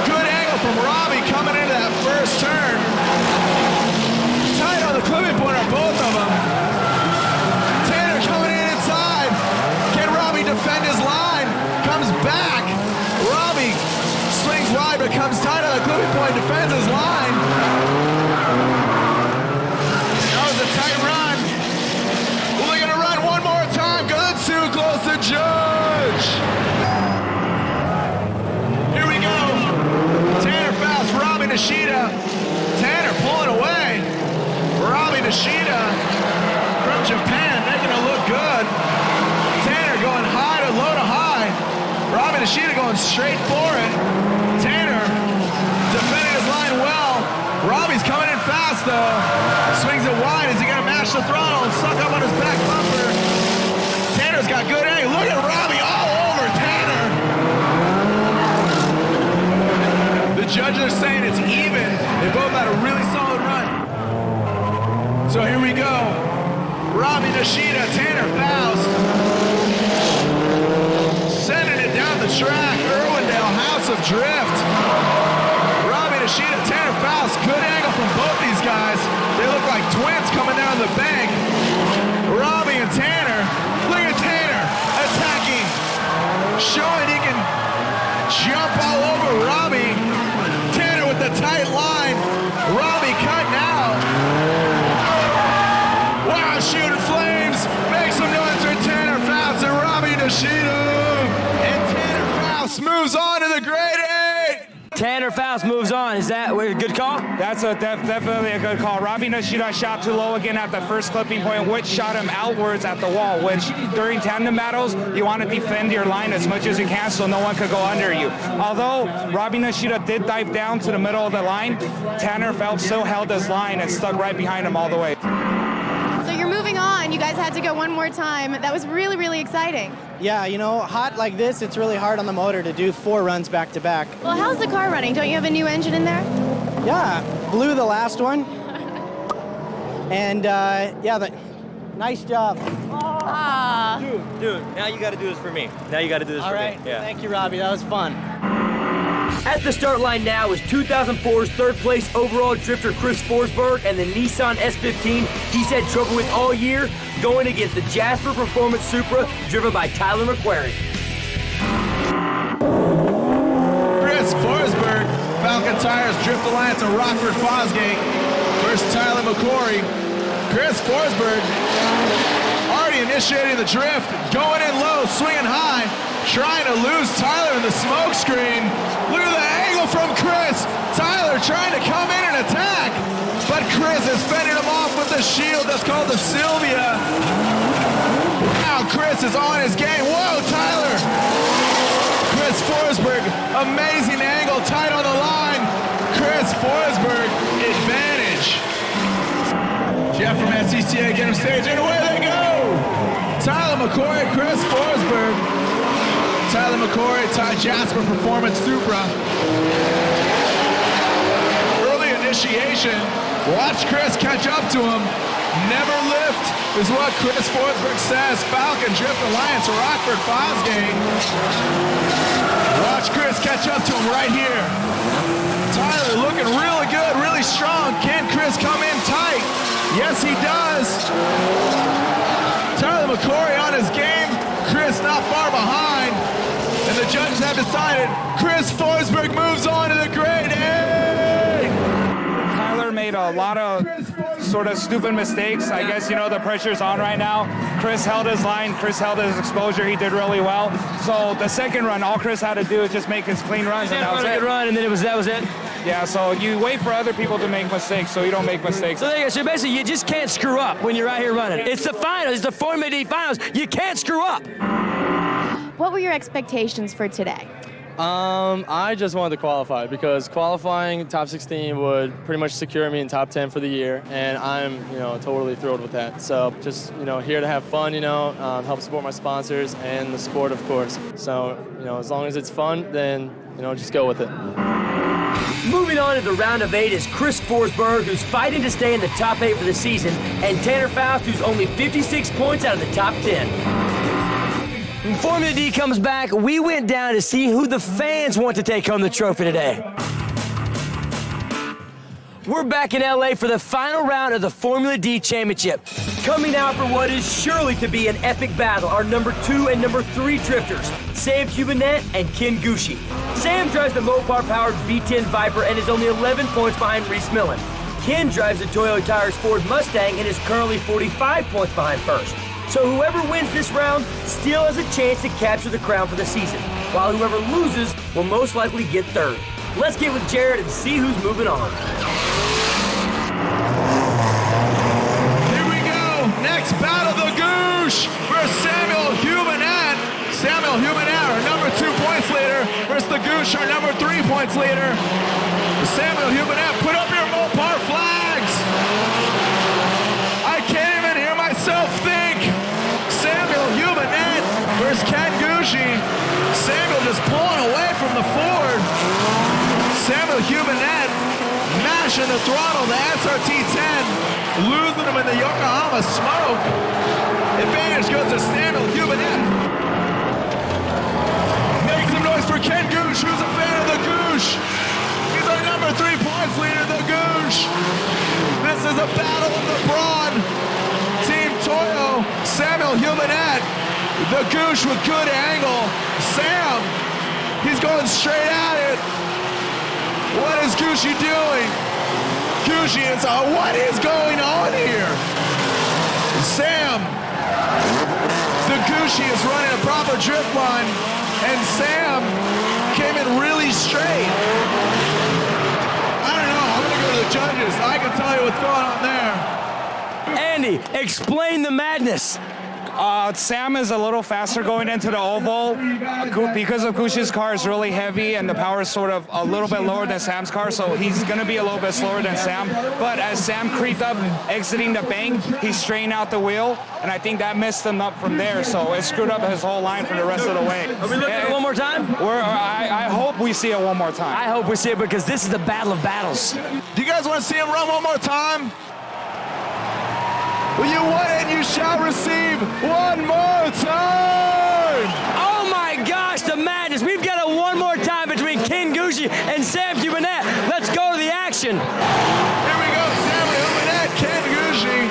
Speaker 5: Good angle from Robbie coming into that first turn. Tight on the clipping point are both of them. Tanner coming in inside. Can Robbie defend his line? Comes back. Robbie swings wide but comes tight on the clipping point, defends his line. That was a tight run. Well, they're gonna run one more time. Good, too close to judge. Here we go. Tanner Faust, Robbie Nishida. Tanner pulling away. Robbie Nishida from Japan, making it look good. Tanner going high to low to high. Robbie Nishida going straight for it. Tanner defending his line well. Robbie's coming in fast though. Swings it wide. Is he gonna mash the throttle and suck up on his back bumper? Tanner's got good angle. Look at Robbie all over Tanner. The judges are saying it's even. They both had a really solid run. So here we go. Robbie Nishida, Tanner Faust. Sending it down the track. Irwindale House of Drift. Robbie Nishida, Tanner Faust. Good angle from both these guys. They look like twins coming down the bank. Robbie and Tanner. Look at Tanner attacking. Showing he can jump all over Robbie. Tanner with the tight line. Robbie cutting out. Wow, shooting flames. Make some noise for Tanner Faust and Robbie Nishida. And Tanner Faust moves on to the grade 8.
Speaker 1: Tanner Faust moves on. Is that a good call?
Speaker 15: That's definitely a good call. Robbie Nishida shot too low again at the first clipping point, which shot him outwards at the wall, which during tandem battles, you want to defend your line as much as you can so no one could go under you. Although Robbie Nishida did dive down to the middle of the line, Tanner Faust still held his line and stuck right behind him all the way.
Speaker 6: So you're moving on. You guys had to go one more time. That was really, really exciting.
Speaker 4: Yeah, you know, hot like this, it's really hard on the motor to do 4 runs back to back.
Speaker 6: Well, how's the car running? Don't you have a new engine in there?
Speaker 4: Yeah, blew the last one. And yeah, nice job.
Speaker 6: Ah.
Speaker 14: Dude, now you got to do this for me. Now you got to do this
Speaker 4: All
Speaker 14: for
Speaker 4: right,
Speaker 14: me. Yeah.
Speaker 4: Thank you, Robbie. That was fun.
Speaker 1: At the start line now is 2004's third place overall drifter Chris Forsberg and the Nissan S15 he's had trouble with all year, going against the Jasper Performance Supra driven by Tyler McQuarrie.
Speaker 5: Chris Forsberg, Falcon Tires Drift Alliance and Rockford Fosgate versus Tyler McQuarrie. Chris Forsberg already initiating the drift, going in low, swinging high, trying to lose Tyler in the smoke screen. Look at the angle from Chris. Tyler trying to come in and attack, but Chris is fending him off with the shield that's called the Sylvia. Now Chris is on his game. Whoa, Tyler. Chris Forsberg, amazing angle, tight on the line. Chris Forsberg, advantage. Jeff from SCCA, get him stage, and away they go. Tyler McQuarrie, Chris Forsberg. Tyler McQuarrie, Ty Jasper Performance Supra. Early initiation. Watch Chris catch up to him. Never lift is what Chris Forsberg says. Falcon Drift Alliance, Rockford Fosgate. Watch Chris catch up to him right here. Tyler looking really good, really strong. Can Chris come in tight? Yes, he does. Tyler McQuarrie on his game. Chris not far behind. And the judges have decided Chris Forsberg moves on to the grade 8.
Speaker 15: Tyler made a lot of sort of stupid mistakes. I guess, you know, the pressure's on right now. Chris held his line. Chris held his exposure. He did really well. So the second run, all Chris had to do is just make his clean runs. And that was it.
Speaker 1: Run, and then that was it.
Speaker 15: Yeah, so you wait for other people to make mistakes so you don't make mistakes.
Speaker 1: So there you go. So basically, you just can't screw up when you're out here running. It's the finals. It's the Formula D finals. You can't screw up.
Speaker 6: What were your expectations for today?
Speaker 18: I just wanted to qualify because qualifying top 16 would pretty much secure me in top 10 for the year, and I'm, you know, totally thrilled with that. So just, you know, here to have fun, you know, help support my sponsors and the sport, of course. So, you know, as long as it's fun, then, you know, just go with it.
Speaker 1: Moving on to the round of 8 is Chris Forsberg, who's fighting to stay in the top 8 for the season, and Tanner Faust, who's only 56 points out of the top 10. When Formula D comes back, we went down to see who the fans want to take home the trophy today. We're back in LA for the final round of the Formula D Championship. Coming out for what is surely to be an epic battle are number 2 and number 3 drifters, Sam Hubinette and Ken Gucci. Sam drives the Mopar-powered V10 Viper and is only 11 points behind Reese Millen. Ken drives the Toyo Tires Ford Mustang and is currently 45 points behind first. So whoever wins this round still has a chance to capture the crown for the season, while whoever loses will most likely get third. Let's get with Jared and see who's moving on.
Speaker 9: Here we go. Next battle, the Goosh versus Samuel Hubinette. Samuel Hubinette, our number 2 points leader, versus the Goosh, our number 3 points leader. Samuel Hubinette, put up your Mopar flags. I can't even hear myself think. Samuel Hubinette versus Ken Gucci. Samuel just pulling away from the Ford. Samuel Hubinette mashing the throttle, the SRT10, losing him in the Yokohama smoke. Advantage goes to Samuel Hubinette. Make some noise for Ken Goosh, who's a fan of the Goosh. He's our number 3 points leader, the Goosh. This is a battle of the brawn. Team Toyo, Samuel Hubinette, the Goosh with good angle. Sam, he's going straight at it. What is Gucci doing? Gucci is, what is going on here? Sam, the Gucci is running a proper drift line, and Sam came in really straight. I don't know, I'm gonna go to the judges. I can tell you what's going on there.
Speaker 1: Andy, explain the madness.
Speaker 15: Sam is a little faster going into the oval because of Gucci's car is really heavy and the power is sort of a little bit lower than Sam's car, so he's going to be a little bit slower than Sam. But as Sam creeped up, exiting the bank, he straightened out the wheel, and I think that messed him up from there, so it screwed up his whole line for the rest of the way.
Speaker 1: Are we looking at it one more time?
Speaker 15: I hope we see it one more time.
Speaker 1: I hope we see it because this is the battle of battles.
Speaker 9: Do you guys want to see him run one more time? Well, you want it, you shall receive one more time!
Speaker 1: Oh my gosh, the madness. We've got a one more time between Ken Gucci and Sam Hubinette. Let's go to the action.
Speaker 9: Here we go, Samuel Hubinette, Ken Gucci,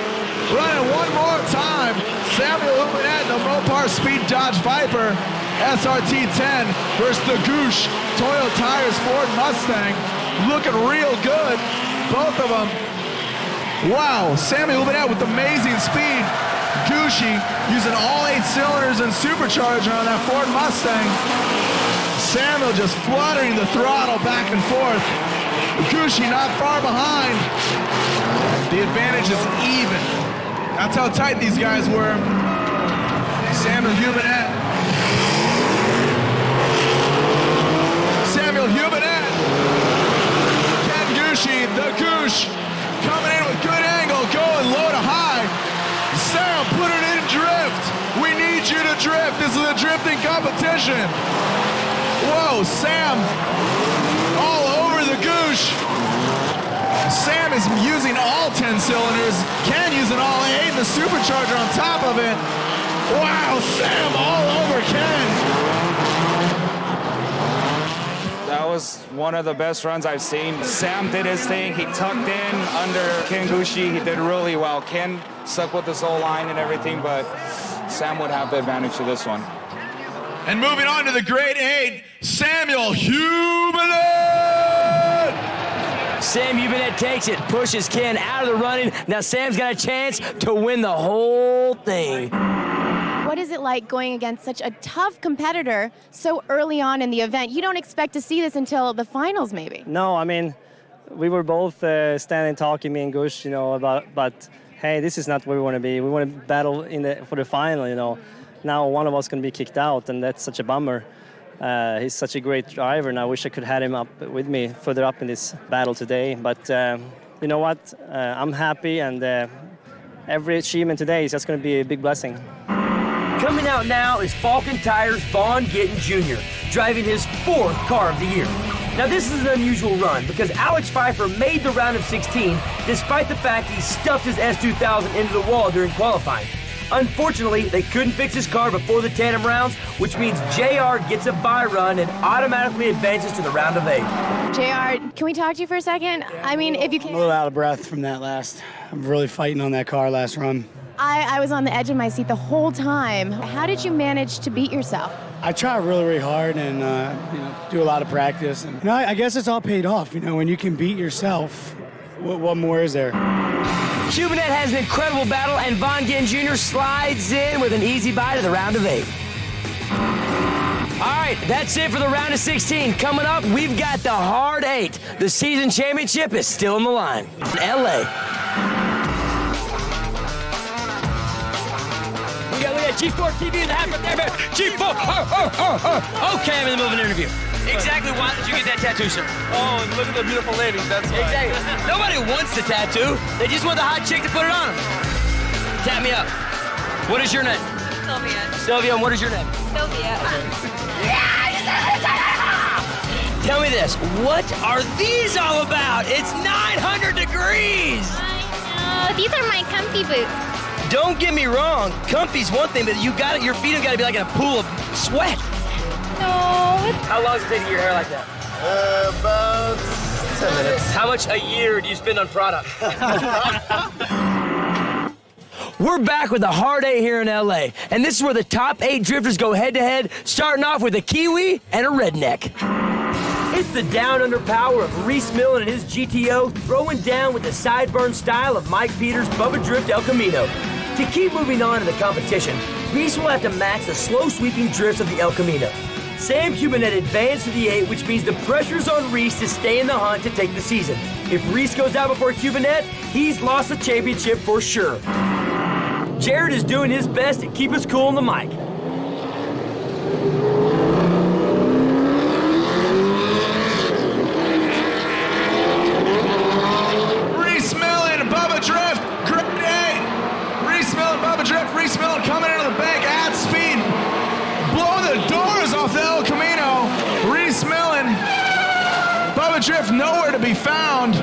Speaker 9: running one more time. Samuel Hubinette, the Mopar Speed Dodge Viper, SRT10 versus the Goosh Toyo Tires Ford Mustang. Looking real good, both of them. Wow, Samuel Hubinette with amazing speed. Gucci using all 8 cylinders and supercharger on that Ford Mustang. Samuel just fluttering the throttle back and forth. Gucci not far behind. The advantage is even. That's how tight these guys were. Samuel Hubinette. Samuel Hubinette. Ken Gucci, the Goosh. Coming in with good angle, going low to high. Sam, put it in drift. We need you to drift. This is a drifting competition. Whoa, Sam, all over the Goosh. Sam is using all 10 cylinders. Ken using all 8 and the supercharger on top of it. Wow, Sam all over Ken.
Speaker 15: That was one of the best runs I've seen. Sam did his thing. He tucked in under Ken Gucci. He did really well. Ken stuck with his whole line and everything, but Sam would have the advantage to this one.
Speaker 9: And moving on to the grade 8, Samuel Hubinette.
Speaker 1: Sam Hubinette takes it, pushes Ken out of the running. Now Sam's got a chance to win the whole thing.
Speaker 6: What is it like going against such a tough competitor so early on in the event? You don't expect to see this until the finals, maybe.
Speaker 11: No, I mean, we were both standing talking, me and Gush, you know, but hey, this is not where we want to be. We want to battle for the final, you know. Now one of us can be kicked out, and that's such a bummer. He's such a great driver, and I wish I could have him up with me further up in this battle today. But you know what? I'm happy, and every achievement today is just going to be a big blessing.
Speaker 1: Coming out now is Falken Tires' Vaughn Gittin Jr., driving his 4th car of the year. Now this is an unusual run because Alex Pfeiffer made the round of 16 despite the fact he stuffed his S2000 into the wall during qualifying. Unfortunately, they couldn't fix his car before the tandem rounds, which means JR gets a bye run and automatically advances to the round of 8.
Speaker 6: JR, can we talk to you for a second? I mean, if you can.
Speaker 16: I'm a little out of breath from that last. I'm really fighting on that car last run.
Speaker 6: I was on the edge of my seat the whole time. How did you manage to beat yourself?
Speaker 16: I try really, really hard and do a lot of practice. And I guess it's all paid off. When you can beat yourself, what more is there?
Speaker 1: Cubanet has an incredible battle, and Von Ginn Jr. slides in with an easy bye to the round of 8. All right, that's it for the round of 16. Coming up, we've got the hard 8. The season championship is still on the line in L.A. We got G4 TV in the half right there, man. G4. Okay, I'm in the middle of an interview. Exactly why did you get that tattoo, sir?
Speaker 18: Oh, and look at the beautiful ladies, that's why.
Speaker 1: Exactly. Nobody wants the tattoo. They just want the hot chick to put it on them. Tap me up. What is your name?
Speaker 19: Sylvia.
Speaker 1: Sylvia, and what is your name?
Speaker 19: Sylvia.
Speaker 1: Tell me this, what are these all about? It's 900 degrees.
Speaker 19: I know. These are my comfy boots.
Speaker 1: Don't get me wrong, comfy's one thing, but your feet have got to be like in a pool of sweat.
Speaker 19: No.
Speaker 1: How long does it take to get your hair like that?
Speaker 22: About 10 minutes.
Speaker 1: How much a year do you spend on product? We're back with the hard 8 here in LA, and this is where the top 8 drifters go head-to-head, starting off with a Kiwi and a redneck. It's the down-under power of Reese Millen and his GTO throwing down with the sideburn style of Mike Peters' Bubba Drift El Camino. To keep moving on in the competition, Reese will have to match the slow-sweeping drifts of the El Camino. Sam Cubanet advanced to the 8, which means the pressure's on Reese to stay in the hunt to take the season. If Reese goes out before Cubanet, he's lost the championship for sure. Jared is doing his best to keep us cool on the mic.
Speaker 9: Reese Millen, Bubba Drift, great day. Reese Millen, Bubba Drift, Reese Millen coming into the bank at speed. Blow the doors off the El Camino. Reese Millen, Bubba Drift nowhere to be found.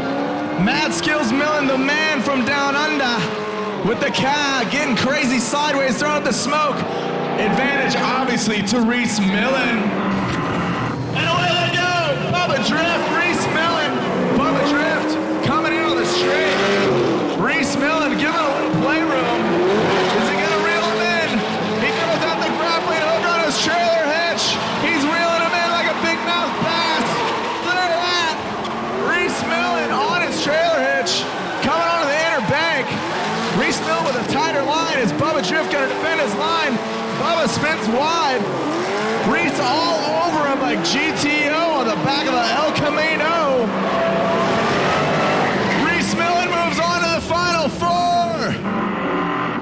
Speaker 9: Mad Skills Millen, the man from down under, with the car getting crazy sideways, throwing up the smoke. Advantage obviously to Reese Millen. And away they go. Bubba Drift, Reese Millen. Bubba Drift coming in on the straight. Reese Millen giving a little playroom. Is he gonna reel him in? He goes out the grappling hook on his trailer hitch. He's reeling him in like a big mouth bass. Look at that. Reese Millen on his trailer hitch, coming onto the inner bank. Reese Millen with a tighter line. Is Bubba Drift gonna defend his line? Bubba spins wide. Reese all over him like GTO on the back of the El Camino. Reese Millen moves on to the final 4.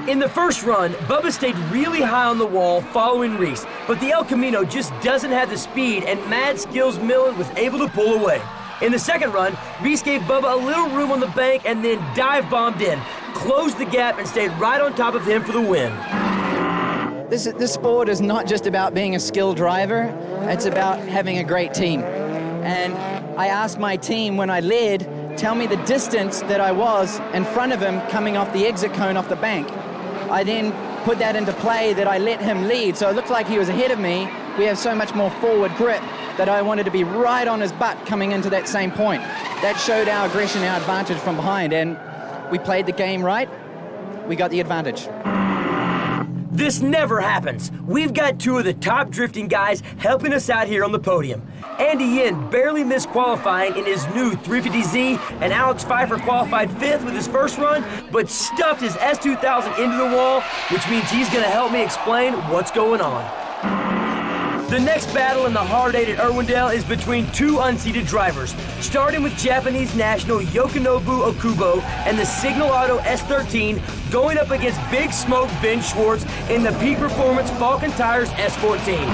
Speaker 1: In the first run, Bubba stayed really high on the wall following Reese, but the El Camino just doesn't have the speed, and Mad Skills Millen was able to pull away. In the second run, Reese gave Bubba a little room on the bank and then dive bombed in, closed the gap, and stayed right on top of him for the win.
Speaker 21: This sport is not just about being a skilled driver, it's about having a great team. And I asked my team when I led, tell me the distance that I was in front of him coming off the exit cone off the bank. I then put that into play that I let him lead, so it looked like he was ahead of me. We have so much more forward grip that I wanted to be right on his butt coming into that same point. That showed our aggression, our advantage from behind, and we played the game right. We got the advantage.
Speaker 1: This never happens. We've got 2 of the top drifting guys helping us out here on the podium. Andy Yin barely missed qualifying in his new 350Z, and Alex Pfeiffer qualified 5th with his first run, but stuffed his S2000 into the wall, which means he's gonna help me explain what's going on. The next battle in the hard 8 at Irwindale is between 2 unseated drivers, starting with Japanese national Yokonobu Okubo and the Signal Auto S13 going up against Big Smoke Ben Schwartz in the Peak Performance Falcon Tires S14.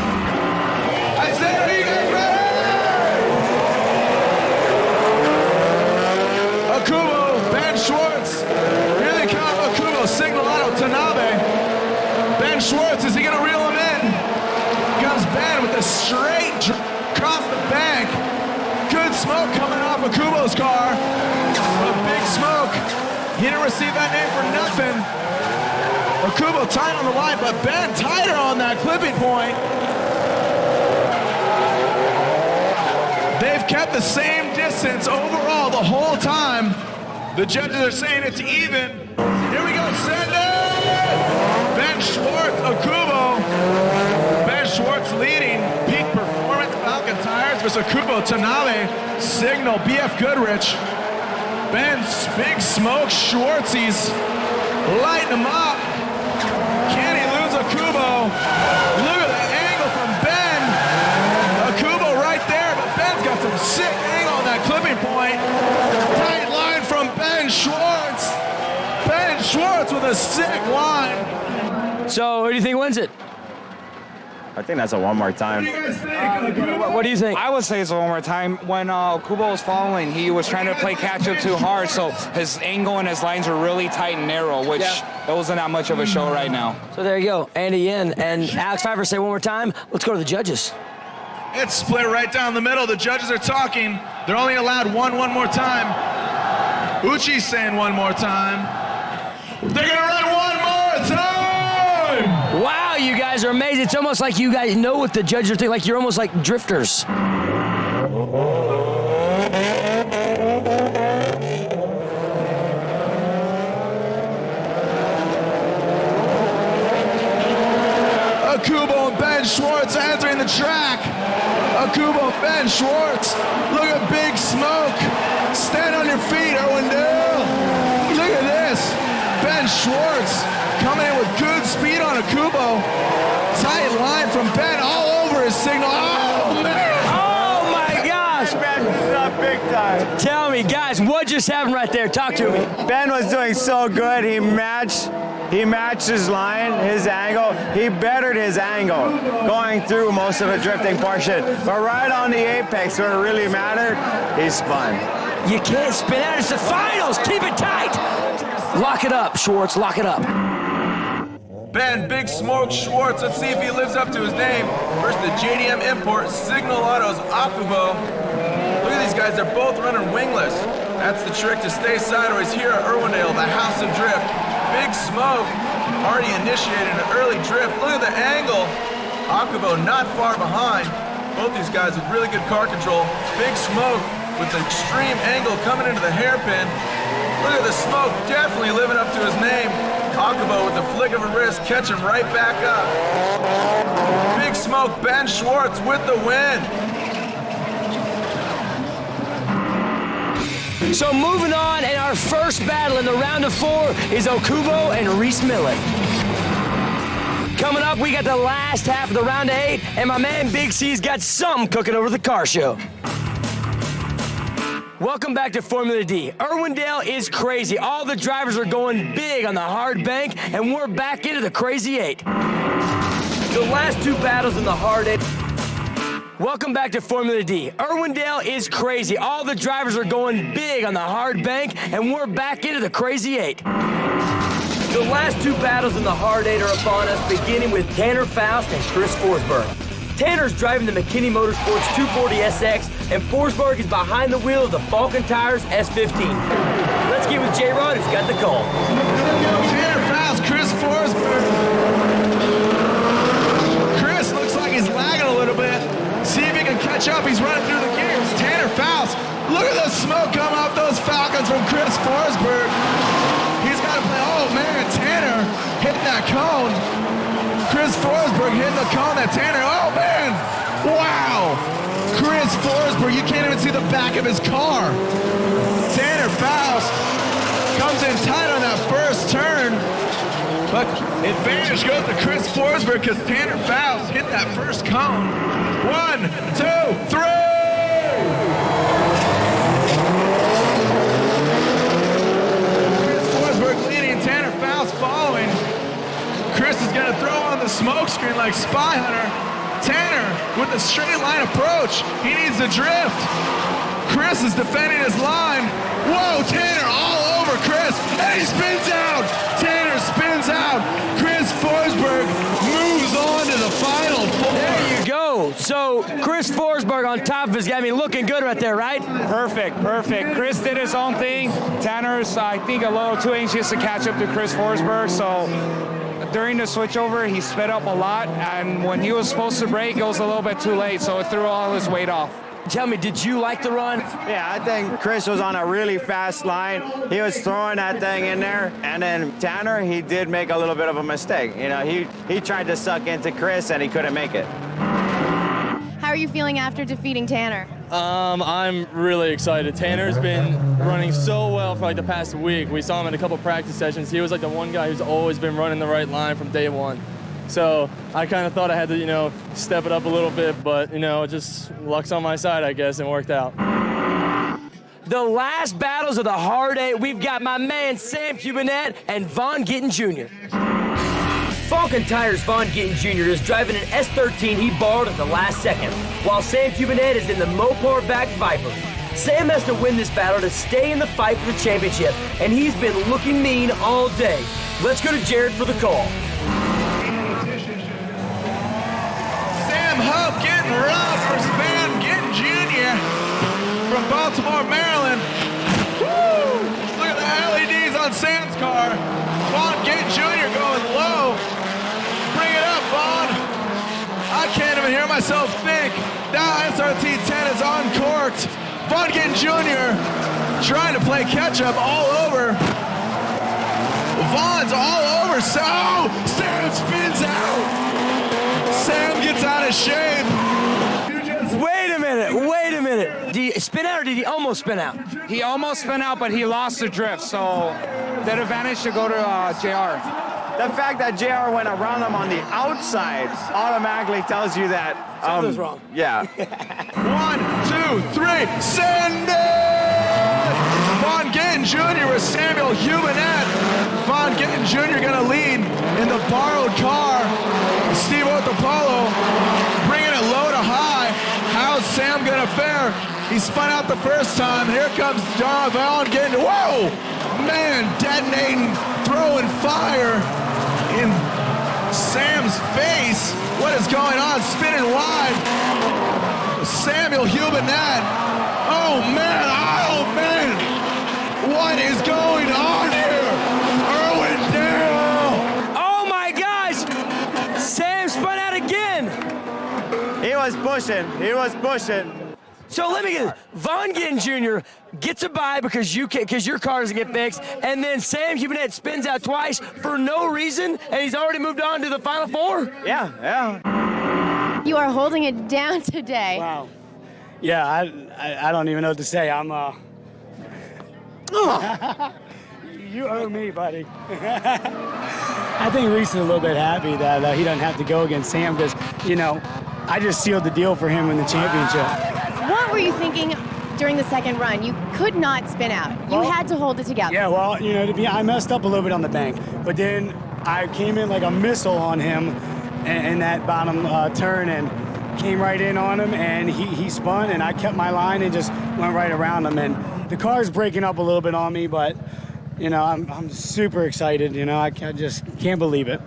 Speaker 9: Okubo, Ben Schwartz. Here they come, Okubo, Signal Auto, Tanabe. Ben Schwartz, is he gonna reel him in? Comes Ben with a straight across the bank. Good smoke coming off of Kubo's car. A Big Smoke. He didn't receive that name for nothing.
Speaker 5: Okubo tight on the line, but Ben tighter on that clipping point. They've kept the same distance overall the whole time. The judges are saying it's even. Here we go, send it! Ben Schwartz, Okubo. Ben Schwartz leading. Peak Performance, Falcon Tires versus Okubo, Tanabe, Signal, BF Goodrich. Ben's Big Smoke, Schwartzy's lighting him up. Can he lose Okubo? Look at the angle from Ben. Okubo right there, but Ben's got some sick angle on that clipping point. Tight line from Ben Schwartz. Ben Schwartz with a sick line.
Speaker 1: So, who do you think wins it?
Speaker 20: I think that's a one more time.
Speaker 1: What do you think?
Speaker 15: I would say it's a one more time. When Okubo was following, he was trying to play catch up too hard, so his angle and his lines were really tight and narrow, which that wasn't that much of a show right now.
Speaker 1: So there you go, Andy Yen and Alex Pfeiffer say one more time. Let's go to the judges.
Speaker 5: It's split right down the middle. The judges are talking. They're only allowed one more time. Uchi's saying one more time. They're gonna run one more time!
Speaker 1: Wow, you guys are amazing. It's almost like you guys know what the judges are thinking, like you're almost like drifters.
Speaker 5: Okubo and Ben Schwartz entering the track. Okubo and Ben Schwartz. Look at Big Smoke. Stand on your feet, Irwindale. Look at this. Ben Schwartz coming in with good speed on Okubo. Tight line from Ben all over his Signal. Oh, man.
Speaker 1: Oh, my gosh.
Speaker 20: Ben is up big time.
Speaker 1: Tell me, guys, what just happened right there? Talk to me.
Speaker 20: Ben was doing so good. He matched his line, his angle. He bettered his angle going through most of the drifting portion. But right on the apex where it really mattered, he spun.
Speaker 1: You can't spin out. It's the finals. Keep it tight. Lock it up, Schwartz. Lock it up.
Speaker 5: Ben Big Smoke Schwartz. Let's see if he lives up to his name. Versus the JDM Import Signal Autos Okubo. Look at these guys. They're both running wingless. That's the trick to stay sideways here at Irwindale, the House of Drift. Big Smoke already initiated an early drift. Look at the angle. Okubo not far behind. Both these guys with really good car control. Big Smoke with the extreme angle coming into the hairpin. Look at the Smoke definitely living up to his name. Okubo with the flick of a wrist catching right back up. Big Smoke, Ben Schwartz with the win.
Speaker 1: So moving on, and our first battle in the round of 4 is Okubo and Reese Millen. Coming up, we got the last half of the round of 8, and my man Big C's got something cooking over the car show. Welcome back to Formula D. Irwindale is crazy. All the drivers are going big on the hard bank, and we're back into the crazy 8. The last 2 battles in the hard 8. Welcome back to Formula D. Irwindale is crazy. All the drivers are going big on the hard bank, and we're back into the crazy 8. The last 2 battles in the hard 8 are upon us, beginning with Tanner Faust and Chris Forsberg. Tanner's driving the McKinney Motorsports 240SX, and Forsberg is behind the wheel of the Falcon Tires S15. Let's get with J-Rod, who's got the call.
Speaker 5: Tanner Faust, Chris Forsberg. Chris looks like he's lagging a little bit. See if he can catch up. He's running through the gears. Tanner Faust. Look at the smoke coming off those Falcons from Chris Forsberg. He's got to play. Oh, man, Tanner hitting that cone. Chris Forsberg hitting the cone that Tanner. Oh, man. Wow. Chris Forsberg. You can't even see the back of his car. Tanner Faust comes in tight on that first turn. But advantage goes to Chris Forsberg because Tanner Faust hit that first cone. 1, 2, 3! Chris Forsberg leading, Tanner Faust following. Chris is going to throw on the smoke screen like Spy Hunter. Tanner with the straight line approach. He needs to drift. Chris is defending his line. Whoa, Tanner all over Chris, and he spins out. Tanner spins out. Chris Forsberg moves on to the final 4.
Speaker 1: There you go. So Chris Forsberg on top of his guy. I mean, looking good right there, right?
Speaker 15: Perfect. Chris did his own thing. Tanner's, I think, a little too anxious to catch up to Chris Forsberg, so during the switchover, he sped up a lot, and when he was supposed to brake, it was a little bit too late, so it threw all his weight off.
Speaker 1: Tell me, did you like the run?
Speaker 20: Yeah, I think Chris was on a really fast line. He was throwing that thing in there, and then Tanner, he did make a little bit of a mistake. You know, he tried to suck into Chris, and he couldn't make it.
Speaker 6: How are you feeling after defeating Tanner?
Speaker 18: I'm really excited. Tanner's been running so well for like the past week. We saw him in a couple practice sessions. He was like the one guy who's always been running the right line from day one. So I kind of thought I had to, you know, step it up a little bit, but, you know, just luck's on my side, I guess, and worked out.
Speaker 1: The last battles of the hard eight, we've got my man Sam Hubinette and Vaughn Gittin Jr. Falcon Tires' Vaughn Gittin Jr. is driving an S13 he borrowed at the last second, while Sam Hubinette is in the Mopar-backed Viper. Sam has to win this battle to stay in the fight for the championship, and he's been looking mean all day. Let's go to Jared for the call.
Speaker 9: Sam Hope getting rough for Vaughn Gittin Jr. from Baltimore, Maryland. Woo! Look at the LEDs on Sam's car. Vaughn Gittin Jr. going low. Bring it up, Vaughn. I can't even hear myself think. That SRT 10 is uncorked. Vaughn Gittin Jr. trying to play catch-up all over. Vaughn's all over. So Sam spins out. Sam gets out of shape.
Speaker 1: Wait a minute. Did he spin out or did he almost spin out?
Speaker 15: He almost spun out, but he lost the drift, so that advantage to go to JR.
Speaker 20: The fact that JR went around him on the outside automatically tells you that
Speaker 1: something's wrong.
Speaker 20: Yeah.
Speaker 9: 1, 2, 3, send it! Vaughn Gittin Jr. with Samuel Hubinette. Vaughn Gittin Jr. gonna lead in the borrowed car. Steve Otapolo bringing it low to high. How's Sam gonna fare? He spun out the first time. Here comes Vaughn Gittin. Whoa! Man, detonating, throwing fire in Sam's face. What is going on? Spinning wide. Samuel Hubinette. Oh man. What is going on here? Irwin Darrell.
Speaker 1: Oh my gosh! Sam spun out again.
Speaker 20: He was pushing.
Speaker 1: So let me get this. Vaughn Gittin Jr. gets a bye because your car doesn't get fixed, and then Sam Hubinette spins out twice for no reason, and he's already moved on to the Final Four?
Speaker 20: Yeah.
Speaker 6: You are holding it down today.
Speaker 16: Wow. Yeah, I don't even know what to say. I'm You owe me, buddy. I think Reese is a little bit happy that he doesn't have to go against Sam because, you know, I just sealed the deal for him in the championship.
Speaker 6: What were you thinking during the second run? You could not spin out. You had to hold it together.
Speaker 16: Yeah, well, you know, I messed up a little bit on the bank, but then I came in like a missile on him in that bottom turn and came right in on him, and he spun, and I kept my line and just went right around him. And the car's breaking up a little bit on me, but, you know, I'm super excited. You know, I just can't believe it.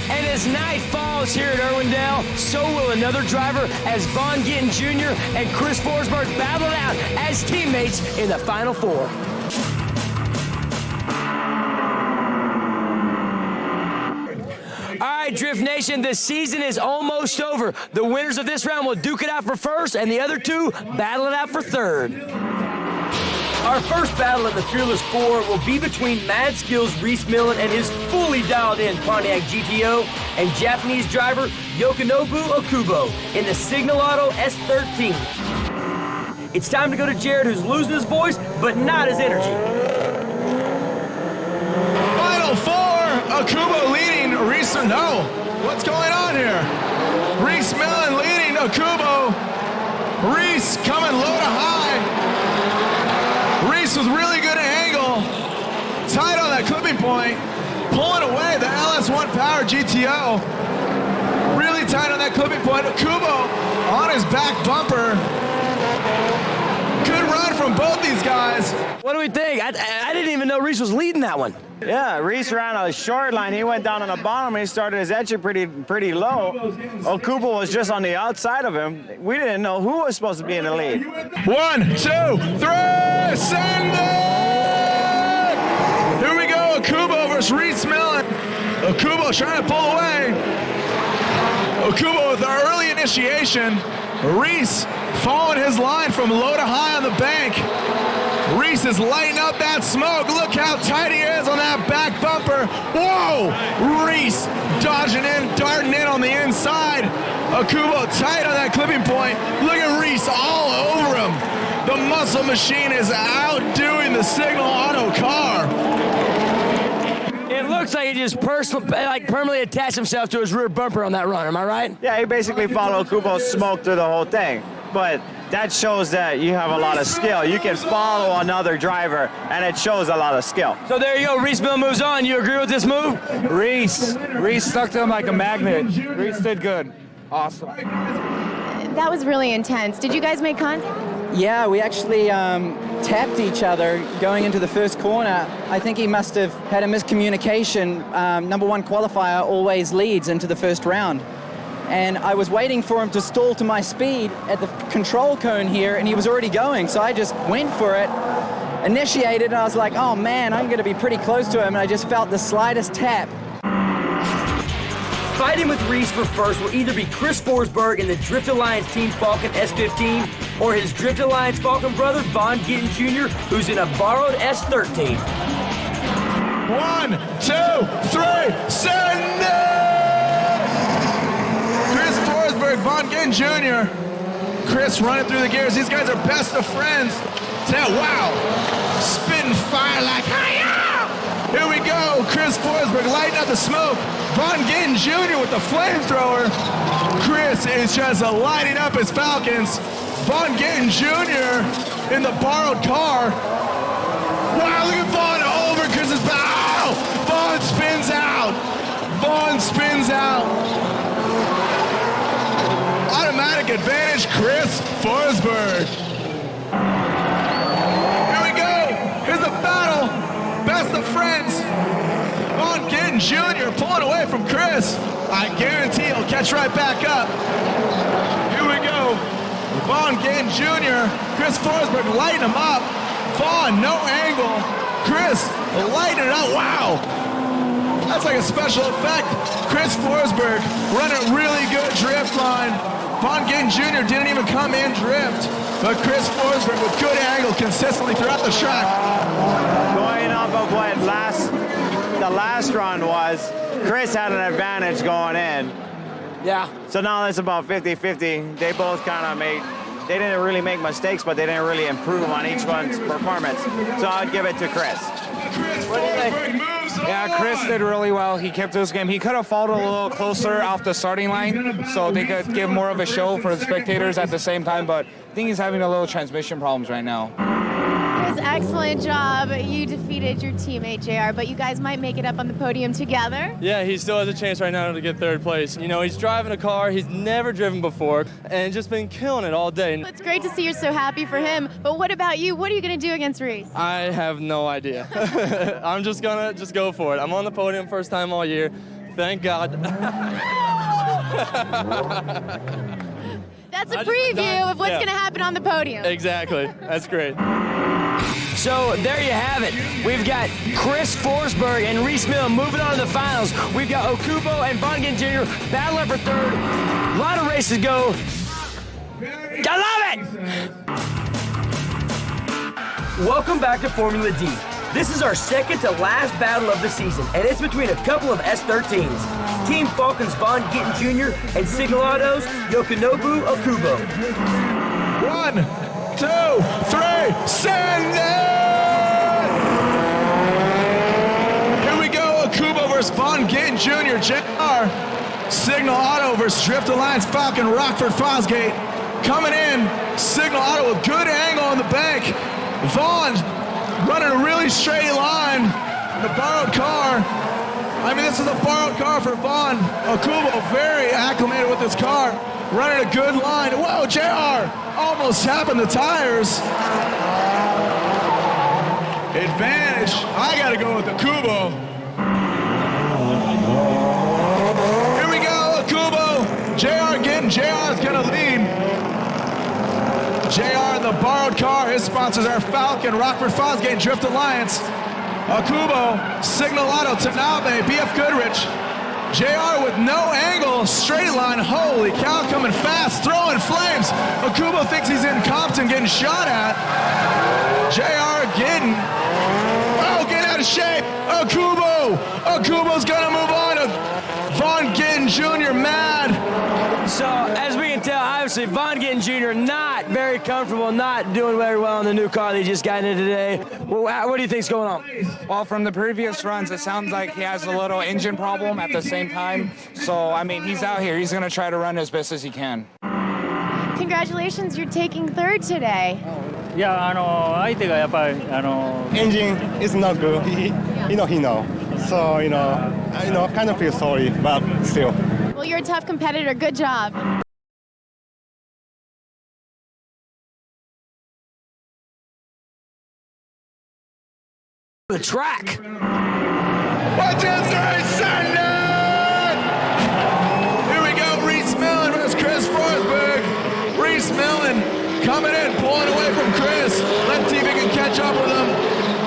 Speaker 1: And as night falls here at Irwindale, so will another driver as Vaughn Gittin Jr. and Chris Forsberg battle it out as teammates in the Final Four. All right, Drift Nation, the season is almost over. The winners of this round will duke it out for first, and the other two battle it out for third. Our first battle at the Fearless Four will be between Mad Skills Reese Millen and his fully dialed-in Pontiac GTO and Japanese driver Yokonobu Okubo in the Signal Auto S13. It's time to go to Jared, who's losing his voice, but not his energy.
Speaker 9: Final Four, Okubo leading Reese. No, what's going on here? Reese Millen leading Okubo. Reese coming low to high. Reese with really good angle, tight on that clipping point, pulling away the LS1 Power GTO. Really tight on that clipping point. Okubo on his back bumper. Good run from both these guys.
Speaker 1: What do we think? I didn't even know Reese was leading that one.
Speaker 20: Yeah, Reese ran a short line. He went down on the bottom and he started his entry pretty low. Okubo was just on the outside of him. We didn't know who was supposed to be in the lead.
Speaker 9: 1, 2, 3, send it! Here we go, Okubo
Speaker 5: versus Reese Millen. Okubo trying to pull away. Okubo with our early initiation. Reese following his line from low to high on the bank. Reese is lighting up that smoke. Look how tight he is on that back bumper. Whoa! Reese dodging in, darting in on the inside. Okubo tight on that clipping point. Look at Reese all over him. The muscle machine is outdoing the Signal Auto car.
Speaker 1: It looks like he just permanently attached himself to his rear bumper on that run. Am I right?
Speaker 20: Yeah, he basically followed Kubo's smoke through the whole thing. But that shows that you have a lot of skill. You can follow another driver, and it shows a lot of skill.
Speaker 1: So there you go. Reese Millen moves on. You agree with this move?
Speaker 15: Reese stuck to him like a magnet. Reese did good. Awesome.
Speaker 6: That was really intense. Did you guys make contact?
Speaker 21: Yeah, we actually tapped each other going into the first corner. I think he must have had a miscommunication. Number one qualifier always leads into the first round. And I was waiting for him to stall to my speed at the control cone here, and he was already going. So I just went for it, initiated, and I was like, oh man, I'm going to be pretty close to him. And I just felt the slightest tap.
Speaker 1: Fighting with Reese for first will either be Chris Forsberg in the Drift Alliance Team Falcon S15 or his Drift Alliance Falcon brother, Vaughn Gittin Jr., who's in a borrowed S13.
Speaker 5: 1, 2, 3, send it! Chris Forsberg, Vaughn Gittin Jr. Chris running through the gears. These guys are best of friends. Wow. Spitting fire like, hi-ya! Here we go. Chris Forsberg lighting up the smoke. Vaughn Gittin Jr. with the flamethrower. Chris is just lighting up his Falcons. Vaughn Gittin Jr. in the borrowed car. Wow, look at Vaughn over Chris's back. Oh, Vaughn spins out. Vaughn spins out. Automatic advantage, Chris Forsberg. Here we go. Here's the battle. Best of friends. Vaughn Gittin Jr. pulling away from Chris. I guarantee he'll catch right back up. Here we go. Vaughn Gittin Jr. Chris Forsberg lighting him up. Vaughn, no angle. Chris lighting it up. Wow. That's like a special effect. Chris Forsberg running a really good drift line. Vaughn Gittin Jr. didn't even come in drift. But Chris Forsberg with good angle consistently throughout the track.
Speaker 20: Going off of what the last run was, Chris had an advantage going in.
Speaker 1: Yeah.
Speaker 20: So now it's about 50-50. They both kind of they didn't really make mistakes, but they didn't really improve on each one's performance. So I'd give it to Chris.
Speaker 5: What do you think?
Speaker 15: Yeah, Chris did really well. He kept his game. He could have followed a little closer off the starting line so they could give more of a show for the spectators at the same time, but I think he's having a little transmission problems right now.
Speaker 6: Chris, excellent job. You defeated your teammate, JR, but you guys might make it up on the podium together.
Speaker 18: Yeah, he still has a chance right now to get third place. You know, he's driving a car he's never driven before and just been killing it all day.
Speaker 6: It's great to see you're so happy for him, but what about you? What are you going to do against Reese?
Speaker 18: I have no idea. I'm just going to go for it. I'm on the podium first time all year. Thank God.
Speaker 6: That's a preview of what's going to happen on the podium.
Speaker 18: Exactly. That's great.
Speaker 1: So there you have it. We've got Chris Forsberg and Reese Millen moving on to the finals. We've got Okubo and Vaughn Gittin Jr. battling for third. A lot of races to go. I love it! Welcome back to Formula D. This is our second to last battle of the season, and it's between a couple of S13s. Team Falcons Vaughn Gittin Jr. and Signal Auto's Yokonobu Okubo.
Speaker 5: 1, 2, 3, send it! Here we go, Okubo versus Vaughn Gittin Jr. JR. Signal Auto versus Drift Alliance Falcon Rockford Fosgate. Coming in, Signal Auto with good angle on the bank. Vaughn running a really straight line in the borrowed car. I mean, this is a borrowed car for Vaughn. Okubo very acclimated with this car, running a good line. Whoa, JR almost tapping the tires. Advantage. I got to go with Okubo. Here we go, Okubo. JR again. JR is going to lead. JR in the borrowed car. His sponsors are Falcon, Rockford Fosgate, Drift Alliance. Okubo, Signalato, Tanabe, BF Goodrich. JR with no angle, straight line. Holy cow, coming fast, throwing flames. Okubo thinks he's in Compton getting shot at. JR getting out of shape. Okubo's gonna move on to Vaughn Gittin Jr. mad.
Speaker 1: So, as we can tell, obviously, Vaughn Gittin Jr. not very comfortable, not doing very well in the new car they just got into today. What do you think's going on?
Speaker 15: Well, from the previous runs, it sounds like he has a little engine problem at the same time. So, I mean, he's out here. He's going to try to run as best as he can.
Speaker 6: Congratulations, you're taking third today.
Speaker 2: Yeah, 相手がやっぱりengine is not good. He know. So I kind of feel sorry, but still.
Speaker 6: Well, you're a tough competitor. Good job.
Speaker 1: The track.
Speaker 5: 1, 2, 3, send it! Here we go, Reese Millen versus Chris Forsberg. Reese Millen coming in, pulling away from Chris. Let's see if he can catch up with him.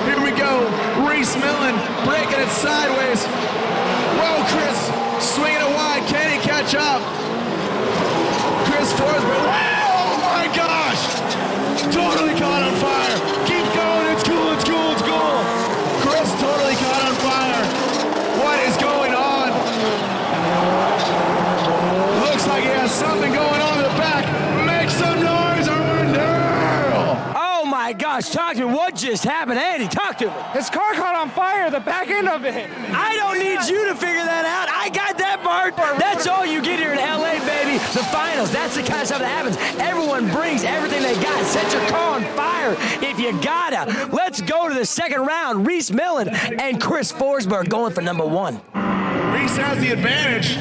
Speaker 5: Here we go, Reese Millen breaking it sideways. Whoa, Chris swinging it wide. Can he catch up? Chris Forsberg. Oh my gosh! Totally caught on fire. Keep going. It's cool. Chris totally caught on fire. What is going on? Looks like he has something going on in the back. Make some noise, Armando!
Speaker 1: Oh my gosh, talk to me. What just happened? Andy, talk to me.
Speaker 15: His car caught on fire, the back end of it.
Speaker 1: I don't need you to figure that out. I got that part. That's all you get here in LA, baby. The finals. That's the kind of stuff that happens. Everyone brings everything they got. Set your car on fire if you gotta. Let's go to the second round. Reese Millen and Chris Forsberg going for number 1.
Speaker 5: Reese has the advantage.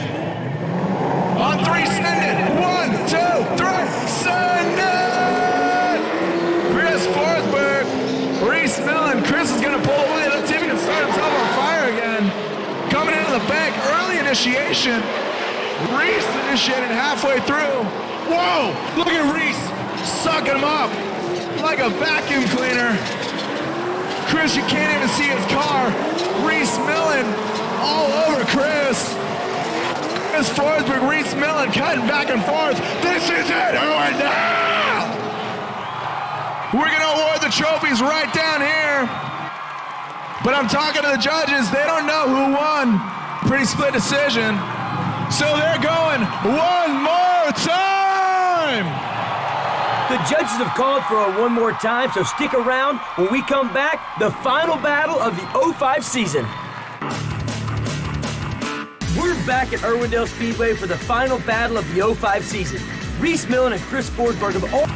Speaker 5: On 3, send it. 1, 2, 3, send it! Chris Forsberg, Reese Millen. Chris is gonna pull away. Let's see if he can start himself on fire again. Coming into the bank, early initiation. Reese initiated halfway through. Whoa! Look at Reese sucking him up like a vacuum cleaner. Chris, you can't even see his car. Reese Millen all over Chris. Chris Forsberg, Reese Millen cutting back and forth. This is it. Right now. We're going to award the trophies right down here. But I'm talking to the judges. They don't know who won. Pretty split decision. So they're going one more time.
Speaker 1: The judges have called for a one more time, so stick around. When we come back, the final battle of the 05 season. We're back at Irwindale Speedway for the final battle of the 05 season. Reese Millen and Chris Forsberg have all...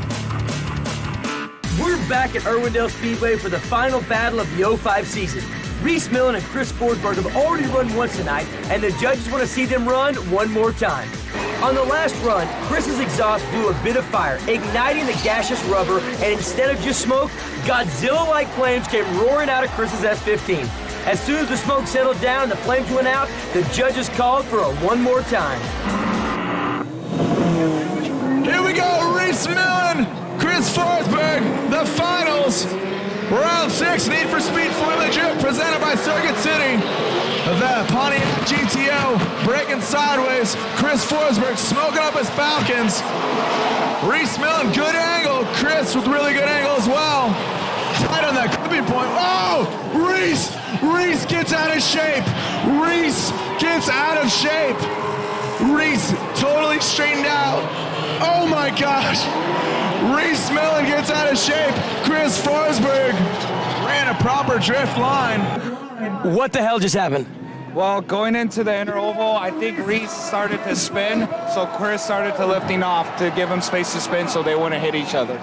Speaker 1: We're back at Irwindale Speedway for the final battle of the 05 season. Reese Millen and Chris Forsberg have already run once tonight, and the judges want to see them run one more time. On the last run, Chris's exhaust blew a bit of fire, igniting the gaseous rubber, and instead of just smoke, Godzilla-like flames came roaring out of Chris's S15. As soon as the smoke settled down and the flames went out, the judges called for a one more time.
Speaker 5: Here we go, Reese Millen, Chris Forsberg, the finals. Round 6, Need for Speed Formula Drift, presented by Circuit City. The Pontiac GTO breaking sideways. Chris Forsberg smoking up his Falcons. Reese Millen, good angle. Chris with really good angle as well. Tight on that clipping point. Oh, Reese gets out of shape. Reese gets out of shape. Reese totally straightened out. Oh my gosh. Reese Millen gets out of shape. Chris Forsberg ran a proper drift line.
Speaker 1: What the hell just happened?
Speaker 15: Well, going into the inner oval, I think Reese started to spin, so Chris started to lifting off to give him space to spin so they wouldn't hit each other.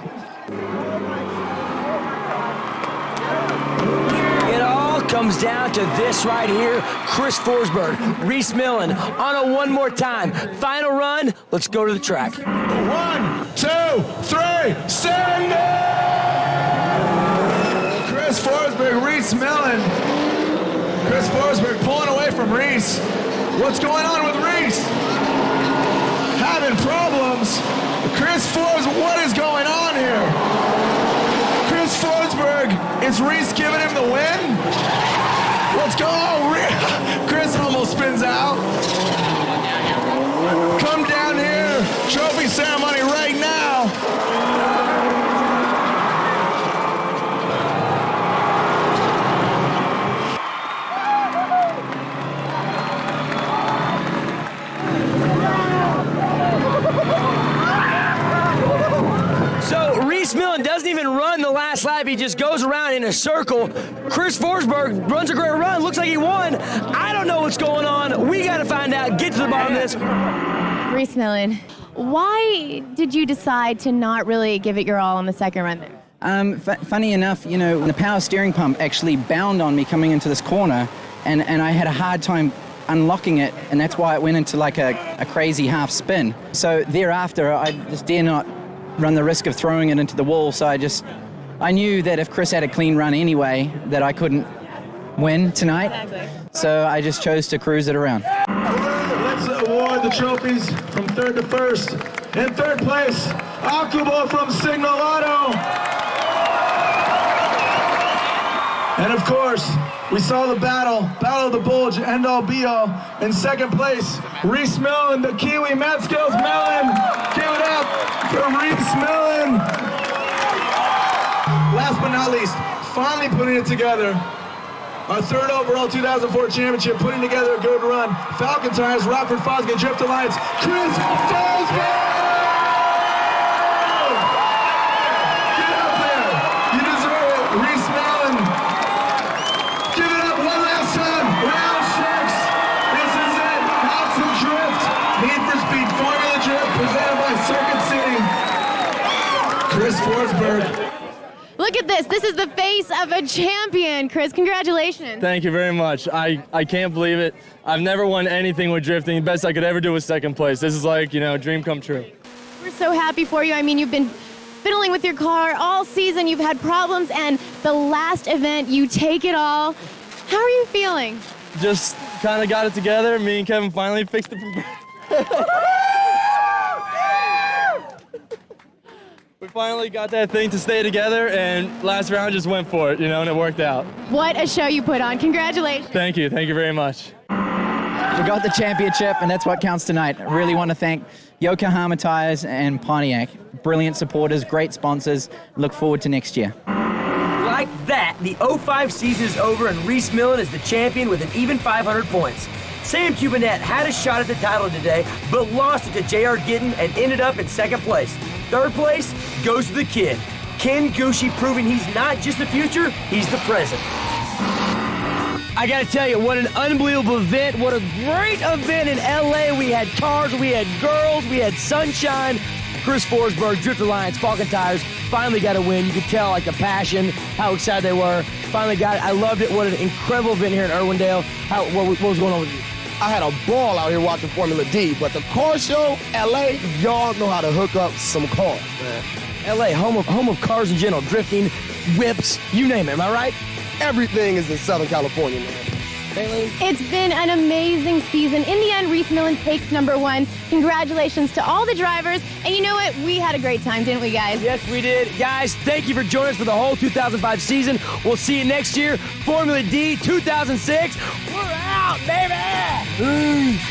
Speaker 1: It all comes down to this right here. Chris Forsberg, Reese Millen on a one more time. Final run, let's go to the track.
Speaker 5: 1, 2, 3, send it! Chris Forsberg, Reese Millen. Chris Forsberg pulling away from Reese. What's going on with Reese? Having problems. Chris Forsberg, what is going on here? Chris Forsberg
Speaker 9: It's Reese giving him the win. Let's go. Chris almost spins out. Come down here. Trophy ceremony right now.
Speaker 1: So Reese Millen doesn't even run the last lap. He just goes around in a circle. Chris Forsberg runs a great run. Looks like he won. I don't know what's going on. We got to find out. Get to the bottom of this.
Speaker 6: Reese Millen, why did you decide to not really give it your all on the second run there?
Speaker 21: Funny enough, you know, the power steering pump actually bound on me coming into this corner, and I had a hard time unlocking it, and that's why it went into like a crazy half spin. So thereafter, I just dare not run the risk of throwing it into the wall, so I knew that if Chris had a clean run anyway, that I couldn't win tonight. Exactly. So I just chose to cruise it around.
Speaker 9: Let's award the trophies from third to first. In third place, Akubo from Signal Auto. And of course, we saw the battle of the Bulge, end all be all. In second place, Reese Millen, the Kiwi Mad Skills Melon. Give it up for Reese Millen. Last but not least, finally putting it together. Our third overall 2004 championship, putting together a good run. Falcon Tires, Rockford Fosgate Drift Alliance, Chris Forsberg! Get up there! You deserve it, Reese Millen! Give it up one last time! Round 6! This is it! House of Drift! Need for Speed Formula Drift, presented by Circuit City. Chris Forsberg.
Speaker 6: Look at this. This is the face of a champion. Chris, congratulations.
Speaker 18: Thank you very much. I can't believe it. I've never won anything with drifting. The best I could ever do was second place. This is like, a dream come true.
Speaker 6: We're so happy for you. I mean, you've been fiddling with your car all season. You've had problems, and the last event, you take it all. How are you feeling?
Speaker 18: Just kind of got it together. Me and Kevin finally fixed it. We finally got that thing to stay together, and last round just went for it, and it worked out.
Speaker 6: What a show you put on. Congratulations.
Speaker 18: Thank you very much.
Speaker 21: We got the championship, and that's what counts tonight. I really want to thank Yokohama Tires and Pontiac. Brilliant supporters, great sponsors. Look forward to next year.
Speaker 1: Like that, the 05 season is over, and Reese Millen is the champion with an even 500 points. Sam Cubinet had a shot at the title today, but lost it to J.R. Gittin and ended up in second place. Third place goes to the kid, Ken Gucci, proving he's not just the future, he's the present. I gotta tell you, what an unbelievable event. What a great event in LA. We had cars, we had girls, we had sunshine. Chris Forsberg, Drift Alliance, Falcon Tires, finally got a win. You could tell like the passion, how excited they were. Finally got it. I loved it. What an incredible event here in Irwindale. What was going on with you?
Speaker 17: I had a ball out here watching Formula D, but the car show, LA, y'all know how to hook up some cars, man.
Speaker 1: LA, home of cars in general, drifting, whips, you name it, am I right?
Speaker 17: Everything is in Southern California, man.
Speaker 6: It's been an amazing season. In the end, Reese Millen takes number 1. Congratulations to all the drivers. And you know what? We had a great time, didn't we, guys?
Speaker 1: Yes, we did. Guys, thank you for joining us for the whole 2005 season. We'll see you next year. Formula D 2006. We're out, baby! Peace.